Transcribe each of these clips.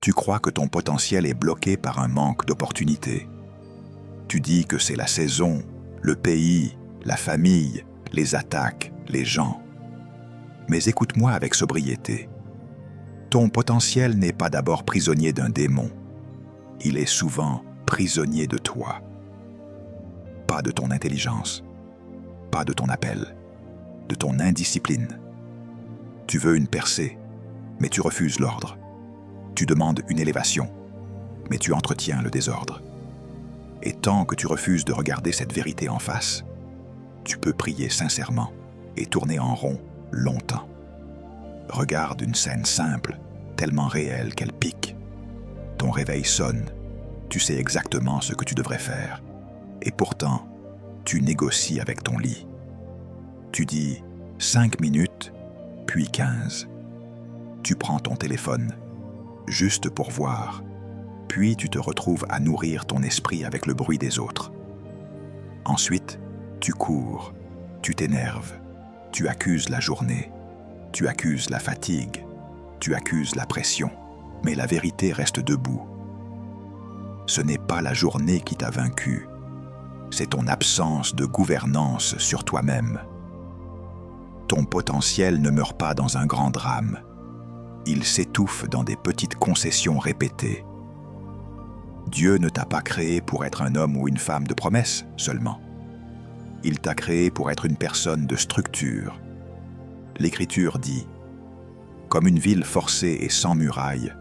Tu crois que ton potentiel est bloqué par un manque d'opportunités. Tu dis que c'est la saison, le pays, la famille, les attaques, les gens. Mais écoute-moi avec sobriété. Ton potentiel n'est pas d'abord prisonnier d'un démon. Il est souvent prisonnier de toi. Pas de ton intelligence, pas de ton appel, de ton indiscipline. Tu veux une percée, mais tu refuses l'ordre. Tu demandes une élévation, mais tu entretiens le désordre. Et tant que tu refuses de regarder cette vérité en face, tu peux prier sincèrement et tourner en rond longtemps. Regarde une scène simple, tellement réelle qu'elle pique. Ton réveil sonne, tu sais exactement ce que tu devrais faire. Et pourtant, tu négocies avec ton lit. Tu dis 5 minutes, puis 15. Tu prends ton téléphone, juste pour voir, puis tu te retrouves à nourrir ton esprit avec le bruit des autres. Ensuite, tu cours, tu t'énerves, tu accuses la journée, tu accuses la fatigue, tu accuses la pression, mais la vérité reste debout. Ce n'est pas la journée qui t'a vaincu, c'est ton absence de gouvernance sur toi-même. Ton potentiel ne meurt pas dans un grand drame. Il s'étouffe dans des petites concessions répétées. Dieu ne t'a pas créé pour être un homme ou une femme de promesse seulement. Il t'a créé pour être une personne de structure. L'Écriture dit « Comme une ville forcée et sans muraille,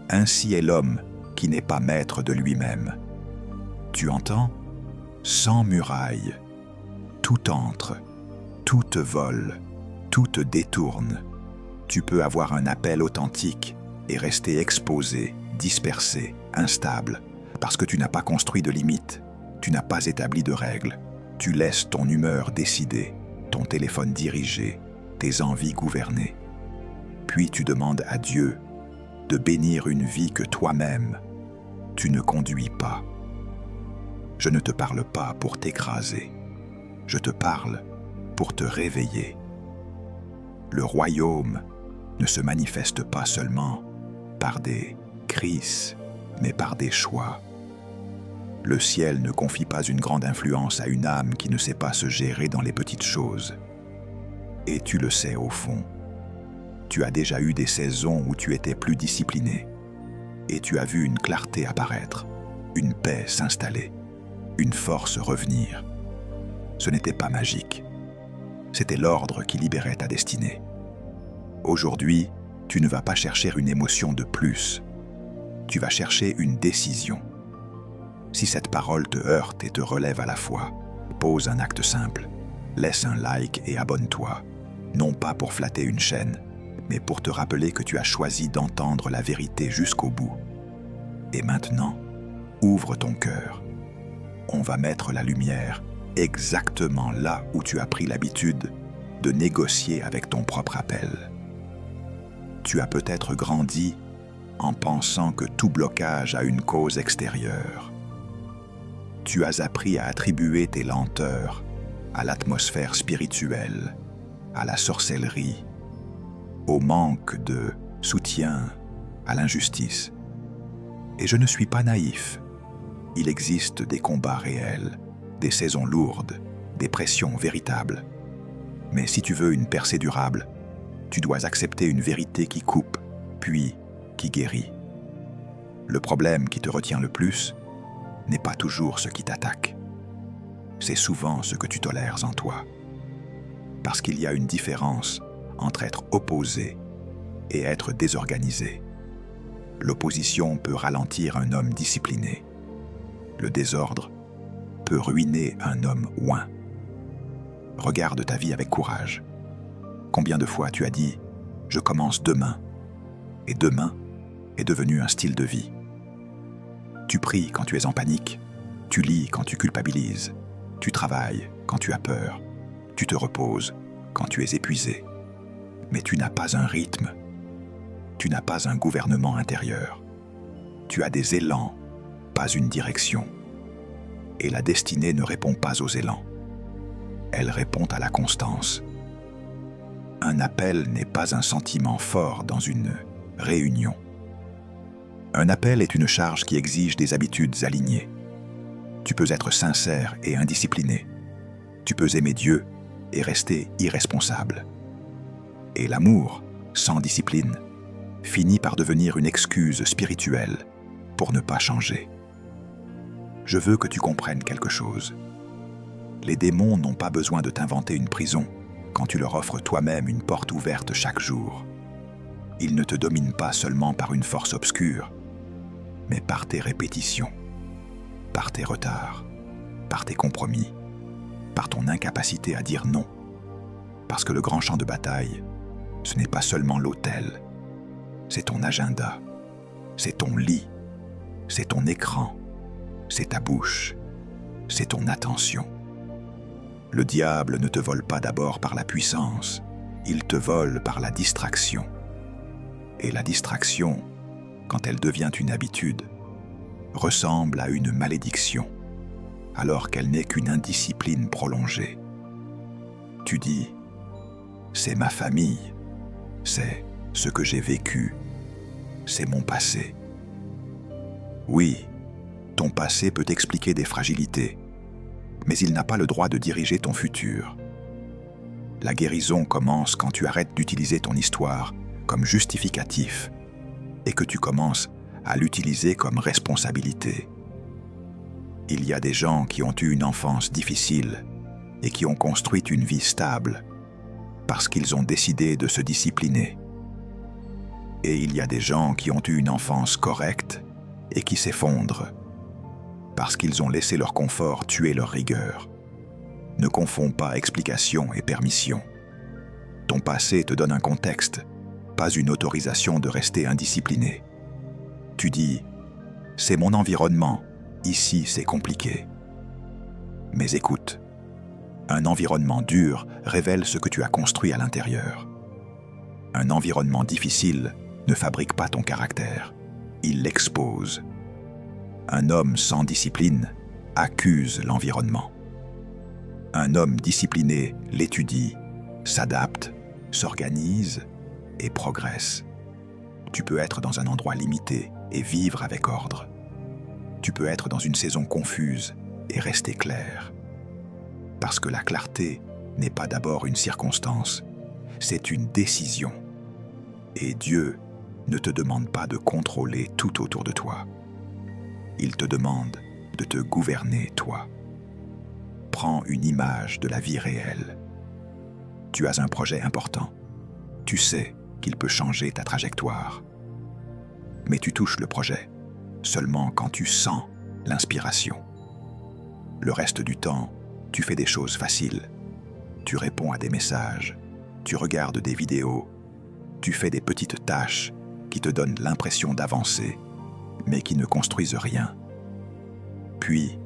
ainsi est l'homme qui n'est pas maître de lui-même. » Tu entends ? Sans muraille. Tout entre, tout te vole, tout te détourne. Tu peux avoir un appel authentique et rester exposé, dispersé, instable, parce que tu n'as pas construit de limites, tu n'as pas établi de règles. Tu laisses ton humeur décider, ton téléphone diriger, tes envies gouverner. Puis tu demandes à Dieu de bénir une vie que toi-même, tu ne conduis pas. Je ne te parle pas pour t'écraser, je te parle pour te réveiller. Le royaume ne se manifeste pas seulement par des crises, mais par des choix. Le ciel ne confie pas une grande influence à une âme qui ne sait pas se gérer dans les petites choses. Et tu le sais au fond. Tu as déjà eu des saisons où tu étais plus discipliné. Et tu as vu une clarté apparaître, une paix s'installer, une force revenir. Ce n'était pas magique. C'était l'ordre qui libérait ta destinée. Aujourd'hui, tu ne vas pas chercher une émotion de plus. Tu vas chercher une décision. Si cette parole te heurte et te relève à la fois, pose un acte simple. Laisse un like et abonne-toi. Non pas pour flatter une chaîne, mais pour te rappeler que tu as choisi d'entendre la vérité jusqu'au bout. Et maintenant, ouvre ton cœur. On va mettre la lumière exactement là où tu as pris l'habitude de négocier avec ton propre appel. Tu as peut-être grandi en pensant que tout blocage a une cause extérieure. Tu as appris à attribuer tes lenteurs à l'atmosphère spirituelle, à la sorcellerie, au manque de soutien, à l'injustice. Et je ne suis pas naïf. Il existe des combats réels, des saisons lourdes, des pressions véritables. Mais si tu veux une percée durable, tu dois accepter une vérité qui coupe, puis qui guérit. Le problème qui te retient le plus n'est pas toujours ce qui t'attaque. C'est souvent ce que tu tolères en toi. Parce qu'il y a une différence entre être opposé et être désorganisé. L'opposition peut ralentir un homme discipliné. Le désordre peut ruiner un homme oint. Regarde ta vie avec courage. Combien de fois tu as dit « je commence demain » et demain est devenu un style de vie. Tu pries quand tu es en panique, tu lis quand tu culpabilises, tu travailles quand tu as peur, tu te reposes quand tu es épuisé. Mais tu n'as pas un rythme, tu n'as pas un gouvernement intérieur. Tu as des élans, pas une direction. Et la destinée ne répond pas aux élans. Elle répond à la constance. Un appel n'est pas un sentiment fort dans une réunion. Un appel est une charge qui exige des habitudes alignées. Tu peux être sincère et indiscipliné. Tu peux aimer Dieu et rester irresponsable. Et l'amour, sans discipline, finit par devenir une excuse spirituelle pour ne pas changer. Je veux que tu comprennes quelque chose. Les démons n'ont pas besoin de t'inventer une prison quand tu leur offres toi-même une porte ouverte chaque jour. Ils ne te dominent pas seulement par une force obscure, mais par tes répétitions, par tes retards, par tes compromis, par ton incapacité à dire non. Parce que le grand champ de bataille, ce n'est pas seulement l'autel, c'est ton agenda, c'est ton lit, c'est ton écran, c'est ta bouche, c'est ton attention. Le diable ne te vole pas d'abord par la puissance, il te vole par la distraction. Et la distraction, quand elle devient une habitude, ressemble à une malédiction, alors qu'elle n'est qu'une indiscipline prolongée. Tu dis, c'est ma famille, c'est ce que j'ai vécu, c'est mon passé. Oui, ton passé peut expliquer des fragilités, mais il n'a pas le droit de diriger ton futur. La guérison commence quand tu arrêtes d'utiliser ton histoire comme justificatif et que tu commences à l'utiliser comme responsabilité. Il y a des gens qui ont eu une enfance difficile et qui ont construit une vie stable parce qu'ils ont décidé de se discipliner. Et il y a des gens qui ont eu une enfance correcte et qui s'effondrent parce qu'ils ont laissé leur confort tuer leur rigueur. Ne confonds pas explication et permission. Ton passé te donne un contexte, pas une autorisation de rester indiscipliné. Tu dis, c'est mon environnement, ici c'est compliqué. Mais écoute, un environnement dur révèle ce que tu as construit à l'intérieur. Un environnement difficile ne fabrique pas ton caractère, il l'expose. Un homme sans discipline accuse l'environnement. Un homme discipliné l'étudie, s'adapte, s'organise et progresse. Tu peux être dans un endroit limité et vivre avec ordre. Tu peux être dans une saison confuse et rester clair. Parce que la clarté n'est pas d'abord une circonstance, c'est une décision. Et Dieu ne te demande pas de contrôler tout autour de toi. Il te demande de te gouverner toi. Prends une image de la vie réelle. Tu as un projet important. Tu sais qu'il peut changer ta trajectoire. Mais tu touches le projet seulement quand tu sens l'inspiration. Le reste du temps, tu fais des choses faciles. Tu réponds à des messages, tu regardes des vidéos, tu fais des petites tâches qui te donnent l'impression d'avancer, mais qui ne construisent rien. Puis,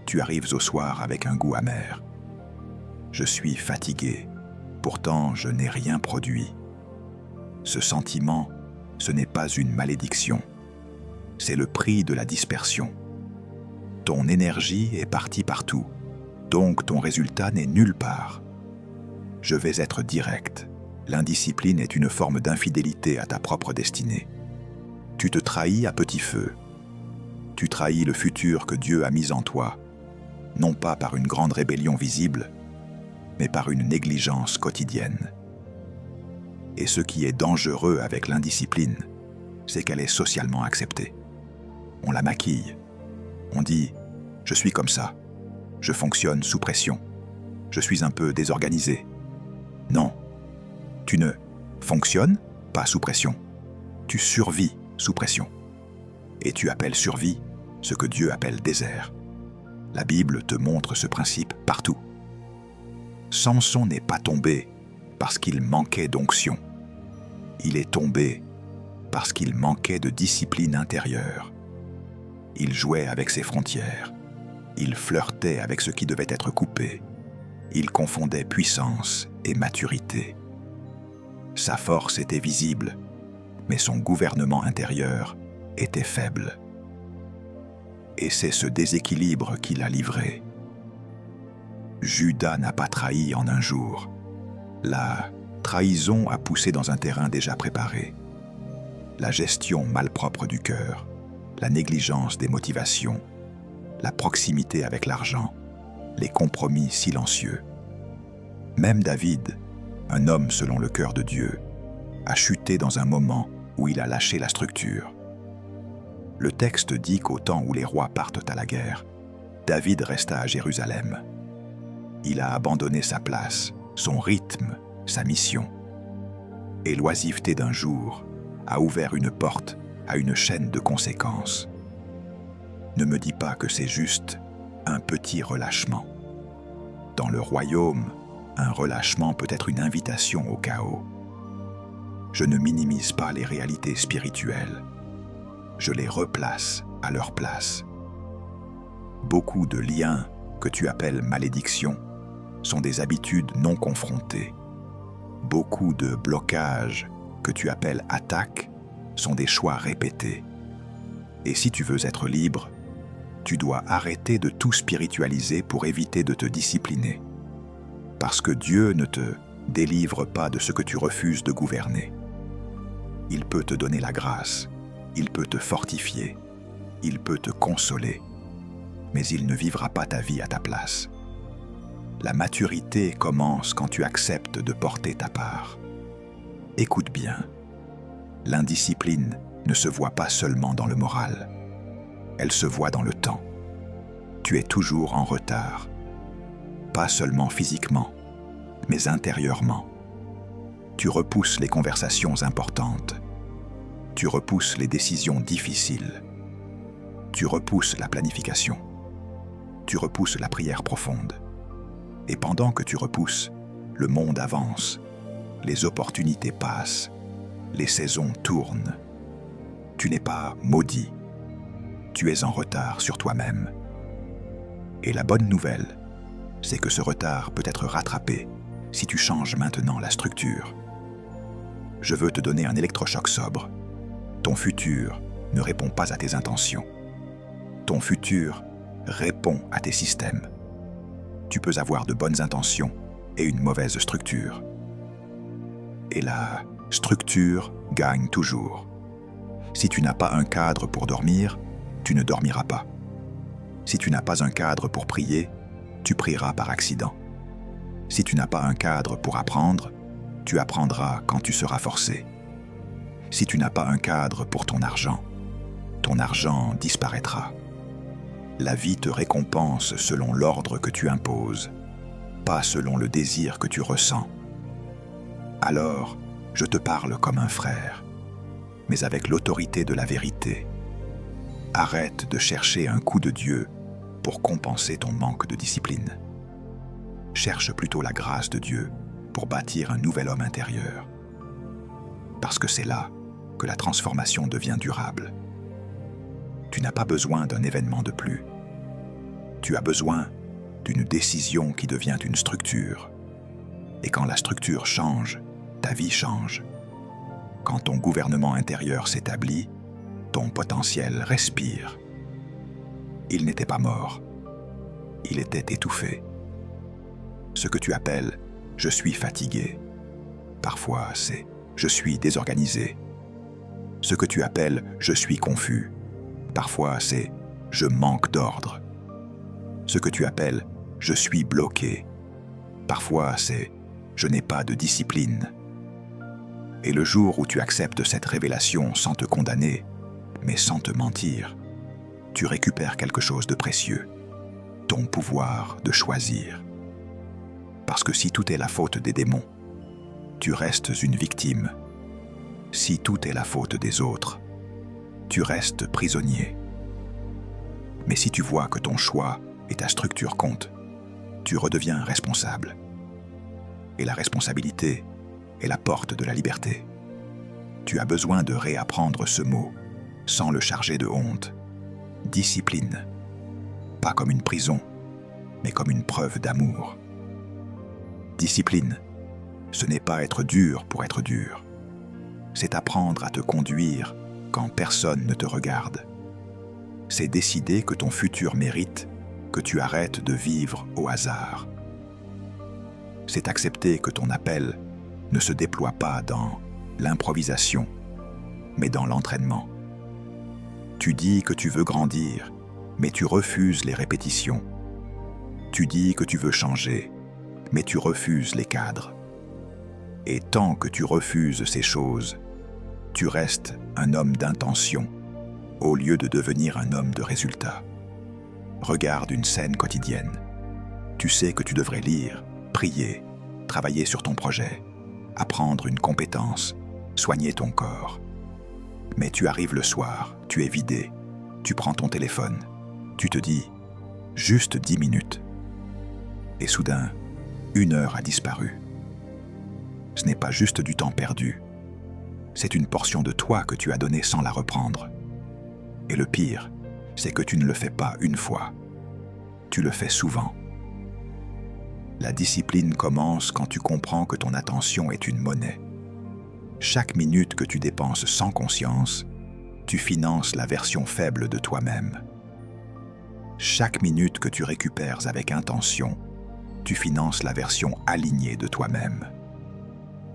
tu arrives au soir avec un goût amer. Je suis fatigué, pourtant je n'ai rien produit. Ce sentiment, ce n'est pas une malédiction, c'est le prix de la dispersion. Ton énergie est partie partout, donc ton résultat n'est nulle part. Je vais être direct. L'indiscipline est une forme d'infidélité à ta propre destinée. Tu te trahis à petit feu. Tu trahis le futur que Dieu a mis en toi, non pas par une grande rébellion visible, mais par une négligence quotidienne. Et ce qui est dangereux avec l'indiscipline, c'est qu'elle est socialement acceptée. On la maquille. On dit « je suis comme ça, je fonctionne sous pression, je suis un peu désorganisé ». Non, tu ne fonctionnes pas sous pression, tu survis sous pression. Et tu appelles survie ce que Dieu appelle désert. La Bible te montre ce principe partout. Samson n'est pas tombé parce qu'il manquait d'onction. Il est tombé parce qu'il manquait de discipline intérieure. Il jouait avec ses frontières. Il flirtait avec ce qui devait être coupé. Il confondait puissance et maturité. Sa force était visible, mais son gouvernement intérieur était faible. Et c'est ce déséquilibre qui l'a livré. Judas n'a pas trahi en un jour. La trahison a poussé dans un terrain déjà préparé. la gestion malpropre du cœur, la négligence des motivations, la proximité avec l'argent, les compromis silencieux. Même David, un homme selon le cœur de Dieu, a chuté dans un moment où il a lâché la structure. Le texte dit qu'au temps où les rois partent à la guerre, David resta à Jérusalem. Il a abandonné sa place, son rythme, sa mission. Et l'oisiveté d'un jour a ouvert une porte à une chaîne de conséquences. Ne me dis pas que c'est juste un petit relâchement. Dans le royaume, un relâchement peut être une invitation au chaos. Je ne minimise pas les réalités spirituelles. Je les replace à leur place. Beaucoup de liens que tu appelles malédiction sont des habitudes non confrontées. Beaucoup de blocages que tu appelles attaques sont des choix répétés. Et si tu veux être libre, tu dois arrêter de tout spiritualiser pour éviter de te discipliner. Parce que Dieu ne te délivre pas de ce que tu refuses de gouverner. Il peut te donner la grâce, il peut te fortifier, il peut te consoler, mais il ne vivra pas ta vie à ta place. La maturité commence quand tu acceptes de porter ta part. Écoute bien, l'indiscipline ne se voit pas seulement dans le moral, elle se voit dans le temps. Tu es toujours en retard, pas seulement physiquement, mais intérieurement. Tu repousses les conversations importantes, tu repousses les décisions difficiles, tu repousses la planification, tu repousses la prière profonde. Et pendant que tu repousses, le monde avance, les opportunités passent, les saisons tournent. Tu n'es pas maudit, tu es en retard sur toi-même. Et la bonne nouvelle, c'est que ce retard peut être rattrapé si tu changes maintenant la structure. Je veux te donner un électrochoc sobre. Ton futur ne répond pas à tes intentions. Ton futur répond à tes systèmes. Tu peux avoir de bonnes intentions et une mauvaise structure. Et la structure gagne toujours. Si tu n'as pas un cadre pour dormir, tu ne dormiras pas. Si tu n'as pas un cadre pour prier, tu prieras par accident. Si tu n'as pas un cadre pour apprendre, tu apprendras quand tu seras forcé. Si tu n'as pas un cadre pour ton argent disparaîtra. La vie te récompense selon l'ordre que tu imposes, pas selon le désir que tu ressens. Alors, je te parle comme un frère, mais avec l'autorité de la vérité. Arrête de chercher un coup de Dieu pour compenser ton manque de discipline. Cherche plutôt la grâce de Dieu pour bâtir un nouvel homme intérieur. Parce que c'est là que la transformation devient durable. Tu n'as pas besoin d'un événement de plus. Tu as besoin d'une décision qui devient une structure. Et quand la structure change, ta vie change. Quand ton gouvernement intérieur s'établit, ton potentiel respire. Il n'était pas mort. Il était étouffé. Ce que tu appelles « je suis fatigué », parfois c'est « je suis désorganisé ». Ce que tu appelles « je suis confus », parfois c'est « je manque d'ordre ». Ce que tu appelles « je suis bloqué », parfois c'est « je n'ai pas de discipline ». Et le jour où tu acceptes cette révélation sans te condamner, mais sans te mentir, tu récupères quelque chose de précieux, ton pouvoir de choisir. Parce que si tout est la faute des démons, tu restes une victime. Si tout est la faute des autres, tu restes prisonnier. Mais si tu vois que ton choix et ta structure comptent, tu redeviens responsable. Et la responsabilité est la porte de la liberté. Tu as besoin de réapprendre ce mot, sans le charger de honte. Discipline, pas comme une prison, mais comme une preuve d'amour. Discipline, ce n'est pas être dur pour être dur. C'est apprendre à te conduire quand personne ne te regarde. C'est décider que ton futur mérite que tu arrêtes de vivre au hasard. C'est accepter que ton appel ne se déploie pas dans l'improvisation, mais dans l'entraînement. Tu dis que tu veux grandir, mais tu refuses les répétitions. Tu dis que tu veux changer, mais tu refuses les cadres. Et tant que tu refuses ces choses, tu restes un homme d'intention au lieu de devenir un homme de résultat. Regarde une scène quotidienne. Tu sais que tu devrais lire, prier, travailler sur ton projet, apprendre une compétence, soigner ton corps. Mais tu arrives le soir, tu es vidé, tu prends ton téléphone, tu te dis « juste 10 minutes ». Et soudain, 1 heure a disparu. Ce n'est pas juste du temps perdu, c'est une portion de toi que tu as donnée sans la reprendre. Et le pire, c'est que tu ne le fais pas une fois, tu le fais souvent. La discipline commence quand tu comprends que ton attention est une monnaie. Chaque minute que tu dépenses sans conscience, tu finances la version faible de toi-même. Chaque minute que tu récupères avec intention, tu finances la version alignée de toi-même.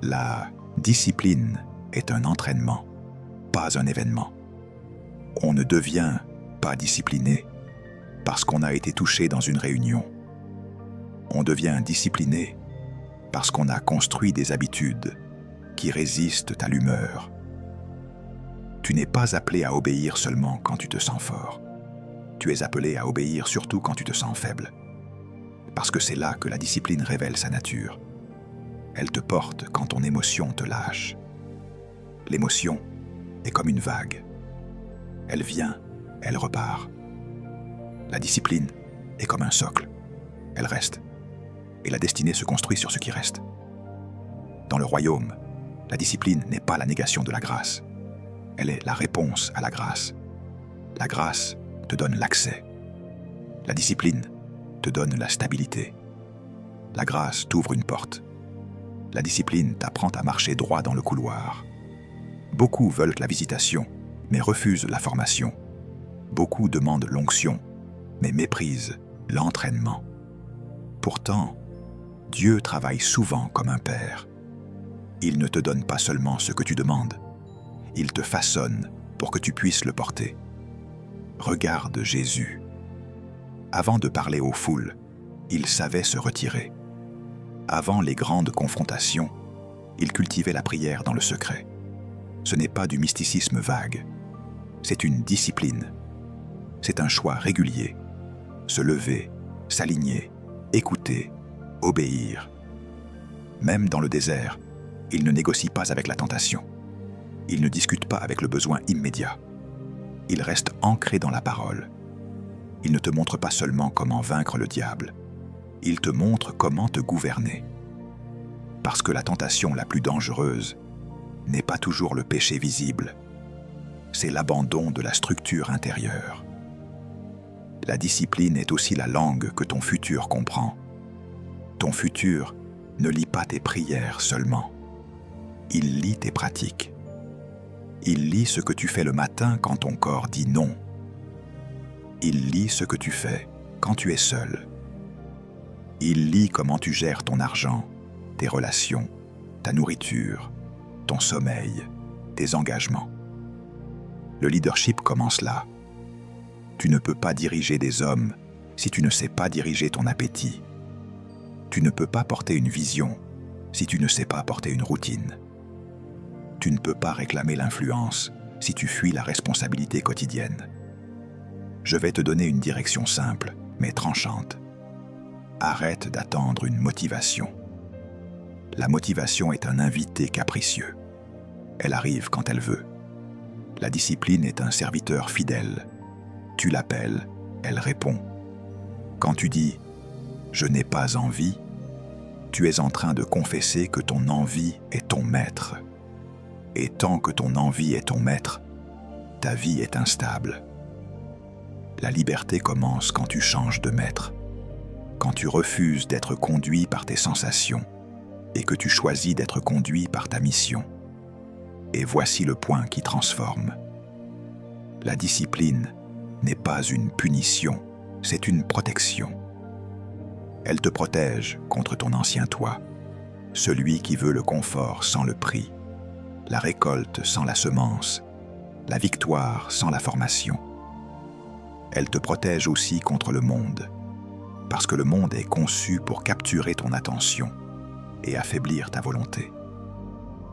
La discipline est un entraînement, pas un événement. On ne devient pas discipliné parce qu'on a été touché dans une réunion. On devient discipliné parce qu'on a construit des habitudes qui résistent à l'humeur. Tu n'es pas appelé à obéir seulement quand tu te sens fort. Tu es appelé à obéir surtout quand tu te sens faible. Parce que c'est là que la discipline révèle sa nature. Elle te porte quand ton émotion te lâche. L'émotion est comme une vague. Elle vient, elle repart. La discipline est comme un socle. Elle reste. Et la destinée se construit sur ce qui reste. Dans le royaume, la discipline n'est pas la négation de la grâce. Elle est la réponse à la grâce. La grâce te donne l'accès. La discipline te donne la stabilité. La grâce t'ouvre une porte. La discipline t'apprend à marcher droit dans le couloir. Beaucoup veulent la visitation, mais refusent la formation. Beaucoup demandent l'onction, mais méprisent l'entraînement. Pourtant, Dieu travaille souvent comme un père. Il ne te donne pas seulement ce que tu demandes, il te façonne pour que tu puisses le porter. Regarde Jésus. Avant de parler aux foules, il savait se retirer. Avant les grandes confrontations, il cultivait la prière dans le secret. Ce n'est pas du mysticisme vague, c'est une discipline. C'est un choix régulier. Se lever, s'aligner, écouter, obéir. Même dans le désert, il ne négocie pas avec la tentation. Il ne discute pas avec le besoin immédiat. Il reste ancré dans la parole. Il ne te montre pas seulement comment vaincre le diable, il te montre comment te gouverner. Parce que la tentation la plus dangereuse n'est pas toujours le péché visible, c'est l'abandon de la structure intérieure. La discipline est aussi la langue que ton futur comprend. Ton futur ne lit pas tes prières seulement. Il lit tes pratiques. Il lit ce que tu fais le matin quand ton corps dit non. Il lit ce que tu fais quand tu es seul. Il lit comment tu gères ton argent, tes relations, ta nourriture, ton sommeil, tes engagements. Le leadership commence là. Tu ne peux pas diriger des hommes si tu ne sais pas diriger ton appétit. Tu ne peux pas porter une vision si tu ne sais pas porter une routine. Tu ne peux pas réclamer l'influence si tu fuis la responsabilité quotidienne. Je vais te donner une direction simple, mais tranchante. Arrête d'attendre une motivation. La motivation est un invité capricieux. Elle arrive quand elle veut. La discipline est un serviteur fidèle. Tu l'appelles, elle répond. Quand tu dis « je n'ai pas envie », tu es en train de confesser que ton envie est ton maître. Et tant que ton envie est ton maître, ta vie est instable. La liberté commence quand tu changes de maître, quand tu refuses d'être conduit par tes sensations et que tu choisis d'être conduit par ta mission. Et voici le point qui transforme. La discipline n'est pas une punition, c'est une protection. Elle te protège contre ton ancien toi, celui qui veut le confort sans le prix, la récolte sans la semence la victoire sans la formation. Elle te protège aussi contre le monde, parce que le monde est conçu pour capturer ton attention et affaiblir ta volonté.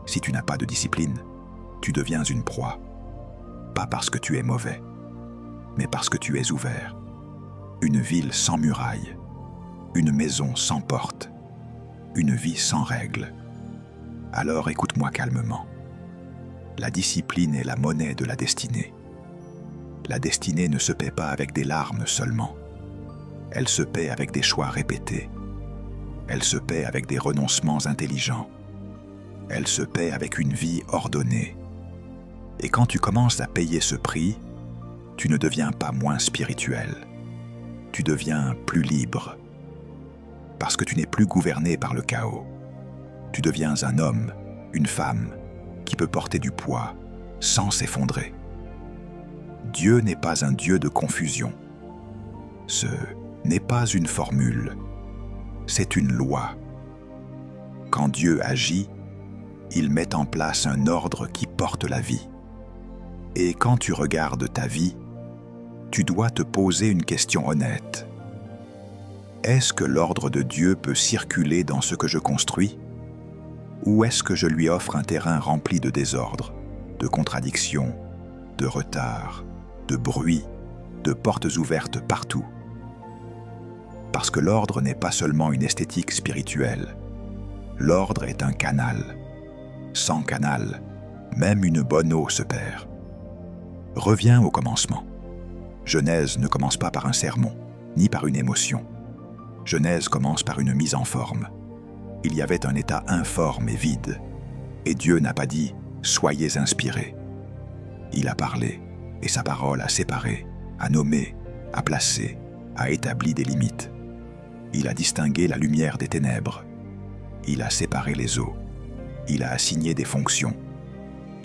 Si tu n'as pas de discipline, tu deviens une proie, pas parce que tu es mauvais, mais parce que tu es ouvert. Une ville sans murailles, une maison sans porte, une vie sans règles. Alors écoute-moi calmement. La discipline est la monnaie de la destinée. La destinée ne se paie pas avec des larmes seulement. Elle se paie avec des choix répétés. Elle se paie avec des renoncements intelligents. Elle se paie avec une vie ordonnée. Et quand tu commences à payer ce prix, tu ne deviens pas moins spirituel. Tu deviens plus libre. Parce que tu n'es plus gouverné par le chaos. Tu deviens un homme, une femme, qui peut porter du poids sans s'effondrer. Dieu n'est pas un Dieu de confusion. Ce n'est pas une formule, c'est une loi. Quand Dieu agit, il met en place un ordre qui porte la vie. Et quand tu regardes ta vie, tu dois te poser une question honnête. Est-ce que l'ordre de Dieu peut circuler dans ce que je construis? Ou est-ce que je lui offre un terrain rempli de désordre, de contradictions, de retards, de bruit, de portes ouvertes partout? Parce que l'ordre n'est pas seulement une esthétique spirituelle. L'ordre est un canal. Sans canal, même une bonne eau se perd. Reviens au commencement. Genèse ne commence pas par un sermon, ni par une émotion. Genèse commence par une mise en forme. Il y avait un état informe et vide, et Dieu n'a pas dit « soyez inspirés ». Il a parlé, et sa parole a séparé, a nommé, a placé, a établi des limites. Il a distingué la lumière des ténèbres. Il a séparé les eaux. Il a assigné des fonctions.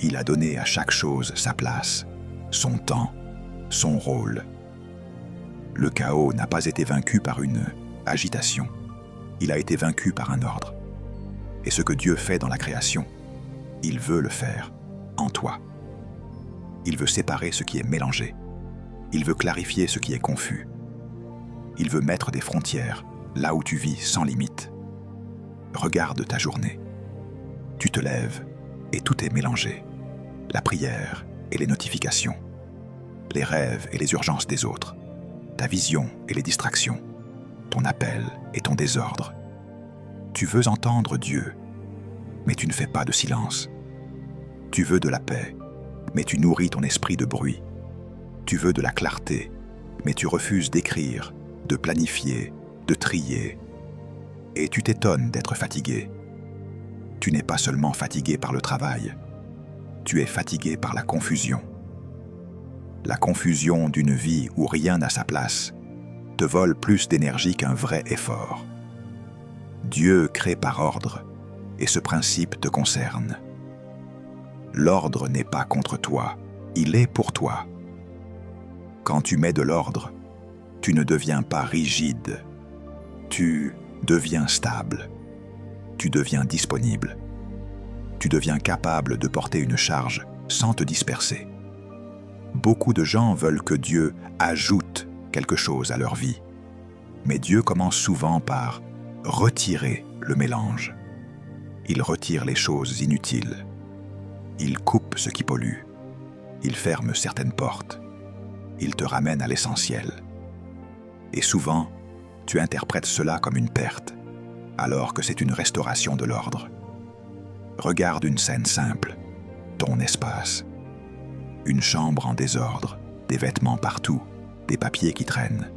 Il a donné à chaque chose sa place, son temps, son rôle. Le chaos n'a pas été vaincu par une agitation. Il a été vaincu par un ordre. Et ce que Dieu fait dans la création, il veut le faire en toi. Il veut séparer ce qui est mélangé. Il veut clarifier ce qui est confus. Il veut mettre des frontières là où tu vis sans limite. Regarde ta journée. Tu te lèves et tout est mélangé. La prière et les notifications. Les rêves et les urgences des autres. Ta vision et les distractions. Ton appel et ton désordre. Tu veux entendre Dieu, mais tu ne fais pas de silence. Tu veux de la paix, mais tu nourris ton esprit de bruit. Tu veux de la clarté, mais tu refuses d'écrire, de planifier, de trier. Et tu t'étonnes d'être fatigué. Tu n'es pas seulement fatigué par le travail, tu es fatigué par la confusion. La confusion d'une vie où rien n'a sa place te vole plus d'énergie qu'un vrai effort. Dieu crée par ordre, et ce principe te concerne. L'ordre n'est pas contre toi, il est pour toi. Quand tu mets de l'ordre, tu ne deviens pas rigide, tu deviens stable, tu deviens disponible, tu deviens capable de porter une charge sans te disperser. Beaucoup de gens veulent que Dieu ajoute quelque chose à leur vie, mais Dieu commence souvent par retirer le mélange. Il retire les choses inutiles. Il coupe ce qui pollue. Il ferme certaines portes. Il te ramène à l'essentiel. Et souvent, tu interprètes cela comme une perte, alors que c'est une restauration de l'ordre. Regarde une scène simple, ton espace. Une chambre en désordre, des vêtements partout, des papiers qui traînent,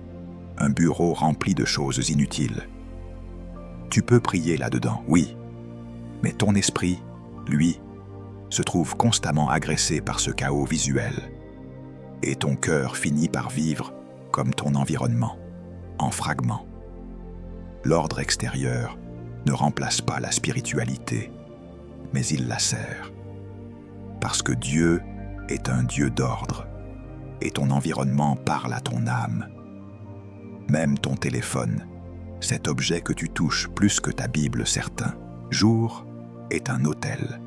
un bureau rempli de choses inutiles. Tu peux prier là-dedans, oui, mais ton esprit, lui, se trouve constamment agressé par ce chaos visuel. Et ton cœur finit par vivre comme ton environnement, en fragments. L'ordre extérieur ne remplace pas la spiritualité, mais il la sert. Parce que Dieu est un Dieu d'ordre, et ton environnement parle à ton âme. Même ton téléphone, cet objet que tu touches plus que ta Bible certains jours, est un autel.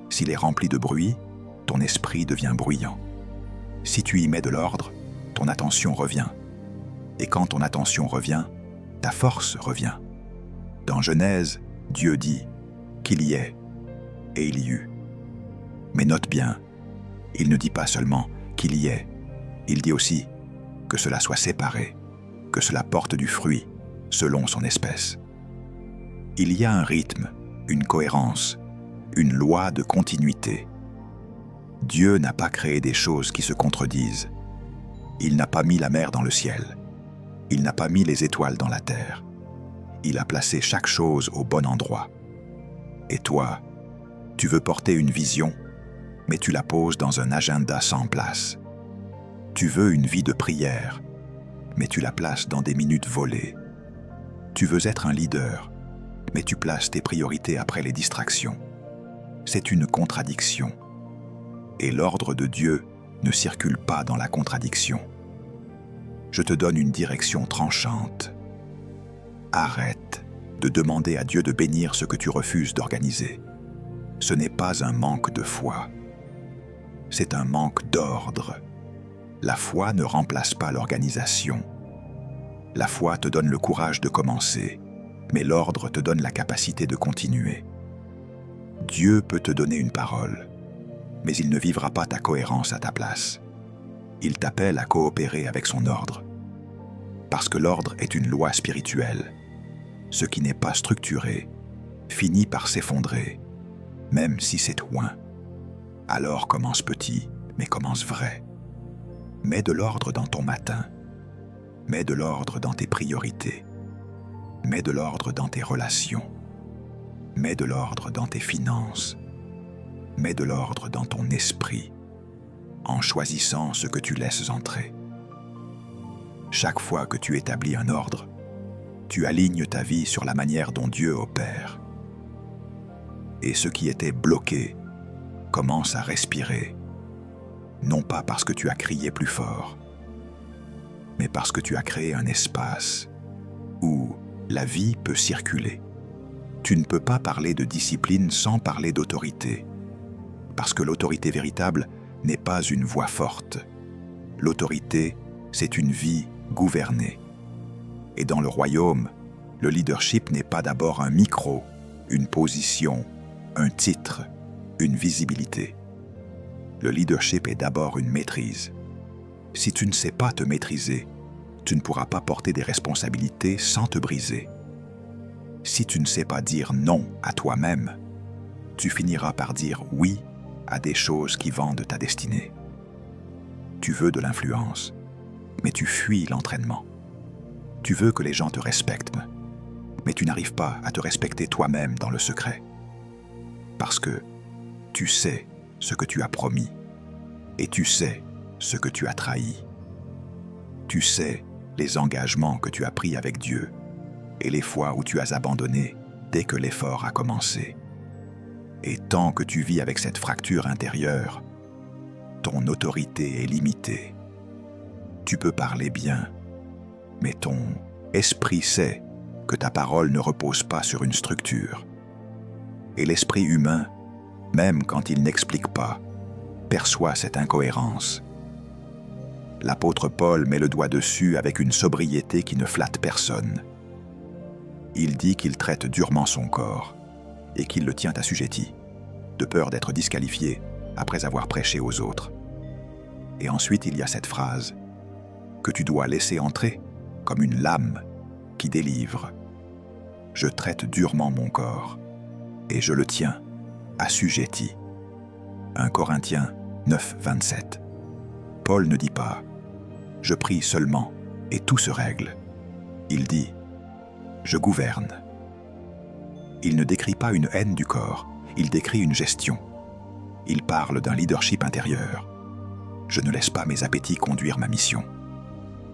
S'il est rempli de bruit, ton esprit devient bruyant. Si tu y mets de l'ordre, ton attention revient. Et quand ton attention revient, ta force revient. Dans Genèse, Dieu dit qu'il y ait, et il y eut. Mais note bien, il ne dit pas seulement qu'il y ait, il dit aussi que cela soit séparé, que cela porte du fruit selon son espèce. Il y a un rythme, une cohérence, une loi de continuité. Dieu n'a pas créé des choses qui se contredisent. Il n'a pas mis la mer dans le ciel. Il n'a pas mis les étoiles dans la terre. Il a placé chaque chose au bon endroit. Et toi, tu veux porter une vision, mais tu la poses dans un agenda sans place. Tu veux une vie de prière, mais tu la places dans des minutes volées. Tu veux être un leader, mais tu places tes priorités après les distractions. C'est une contradiction. Et l'ordre de Dieu ne circule pas dans la contradiction. Je te donne une direction tranchante. Arrête de demander à Dieu de bénir ce que tu refuses d'organiser. Ce n'est pas un manque de foi. C'est un manque d'ordre. La foi ne remplace pas l'organisation. La foi te donne le courage de commencer, mais l'ordre te donne la capacité de continuer. Dieu peut te donner une parole, mais il ne vivra pas ta cohérence à ta place. Il t'appelle à coopérer avec son ordre. Parce que l'ordre est une loi spirituelle. Ce qui n'est pas structuré finit par s'effondrer, même si c'est loin. Alors commence petit, mais commence vrai. Mets de l'ordre dans ton matin. Mets de l'ordre dans tes priorités. Mets de l'ordre dans tes relations. Mets de l'ordre dans tes finances. Mets de l'ordre dans ton esprit, en choisissant ce que tu laisses entrer. Chaque fois que tu établis un ordre, tu alignes ta vie sur la manière dont Dieu opère. Et ce qui était bloqué commence à respirer, non pas parce que tu as crié plus fort, mais parce que tu as créé un espace où la vie peut circuler. Tu ne peux pas parler de discipline sans parler d'autorité, parce que l'autorité véritable n'est pas une voix forte. L'autorité, c'est une vie gouvernée. Et dans le royaume, le leadership n'est pas d'abord un micro, une position, un titre, une visibilité. Le leadership est d'abord une maîtrise. Si tu ne sais pas te maîtriser, tu ne pourras pas porter des responsabilités sans te briser. Si tu ne sais pas dire non à toi-même, tu finiras par dire oui à des choses qui vendent ta destinée. Tu veux de l'influence, mais tu fuis l'entraînement. Tu veux que les gens te respectent, mais tu n'arrives pas à te respecter toi-même dans le secret. Parce que tu sais ce que tu as promis et tu sais ce que tu as trahi. Tu sais les engagements que tu as pris avec Dieu et les fois où tu as abandonné dès que l'effort a commencé. Et tant que tu vis avec cette fracture intérieure, ton autorité est limitée. Tu peux parler bien, mais ton esprit sait que ta parole ne repose pas sur une structure. Et l'esprit humain, même quand il n'explique pas, perçoit cette incohérence. L'apôtre Paul met le doigt dessus avec une sobriété qui ne flatte personne. Il dit qu'il traite durement son corps et qu'il le tient assujetti, de peur d'être disqualifié après avoir prêché aux autres. Et ensuite il y a cette phrase que tu dois laisser entrer comme une lame qui délivre. Je traite durement mon corps et je le tiens assujetti. 1 Corinthiens 9, 27. Paul ne dit pas « Je prie seulement et tout se règle ». Il dit « Je gouverne ». Il ne décrit pas une haine du corps, il décrit une gestion. Il parle d'un leadership intérieur. Je ne laisse pas mes appétits conduire ma mission.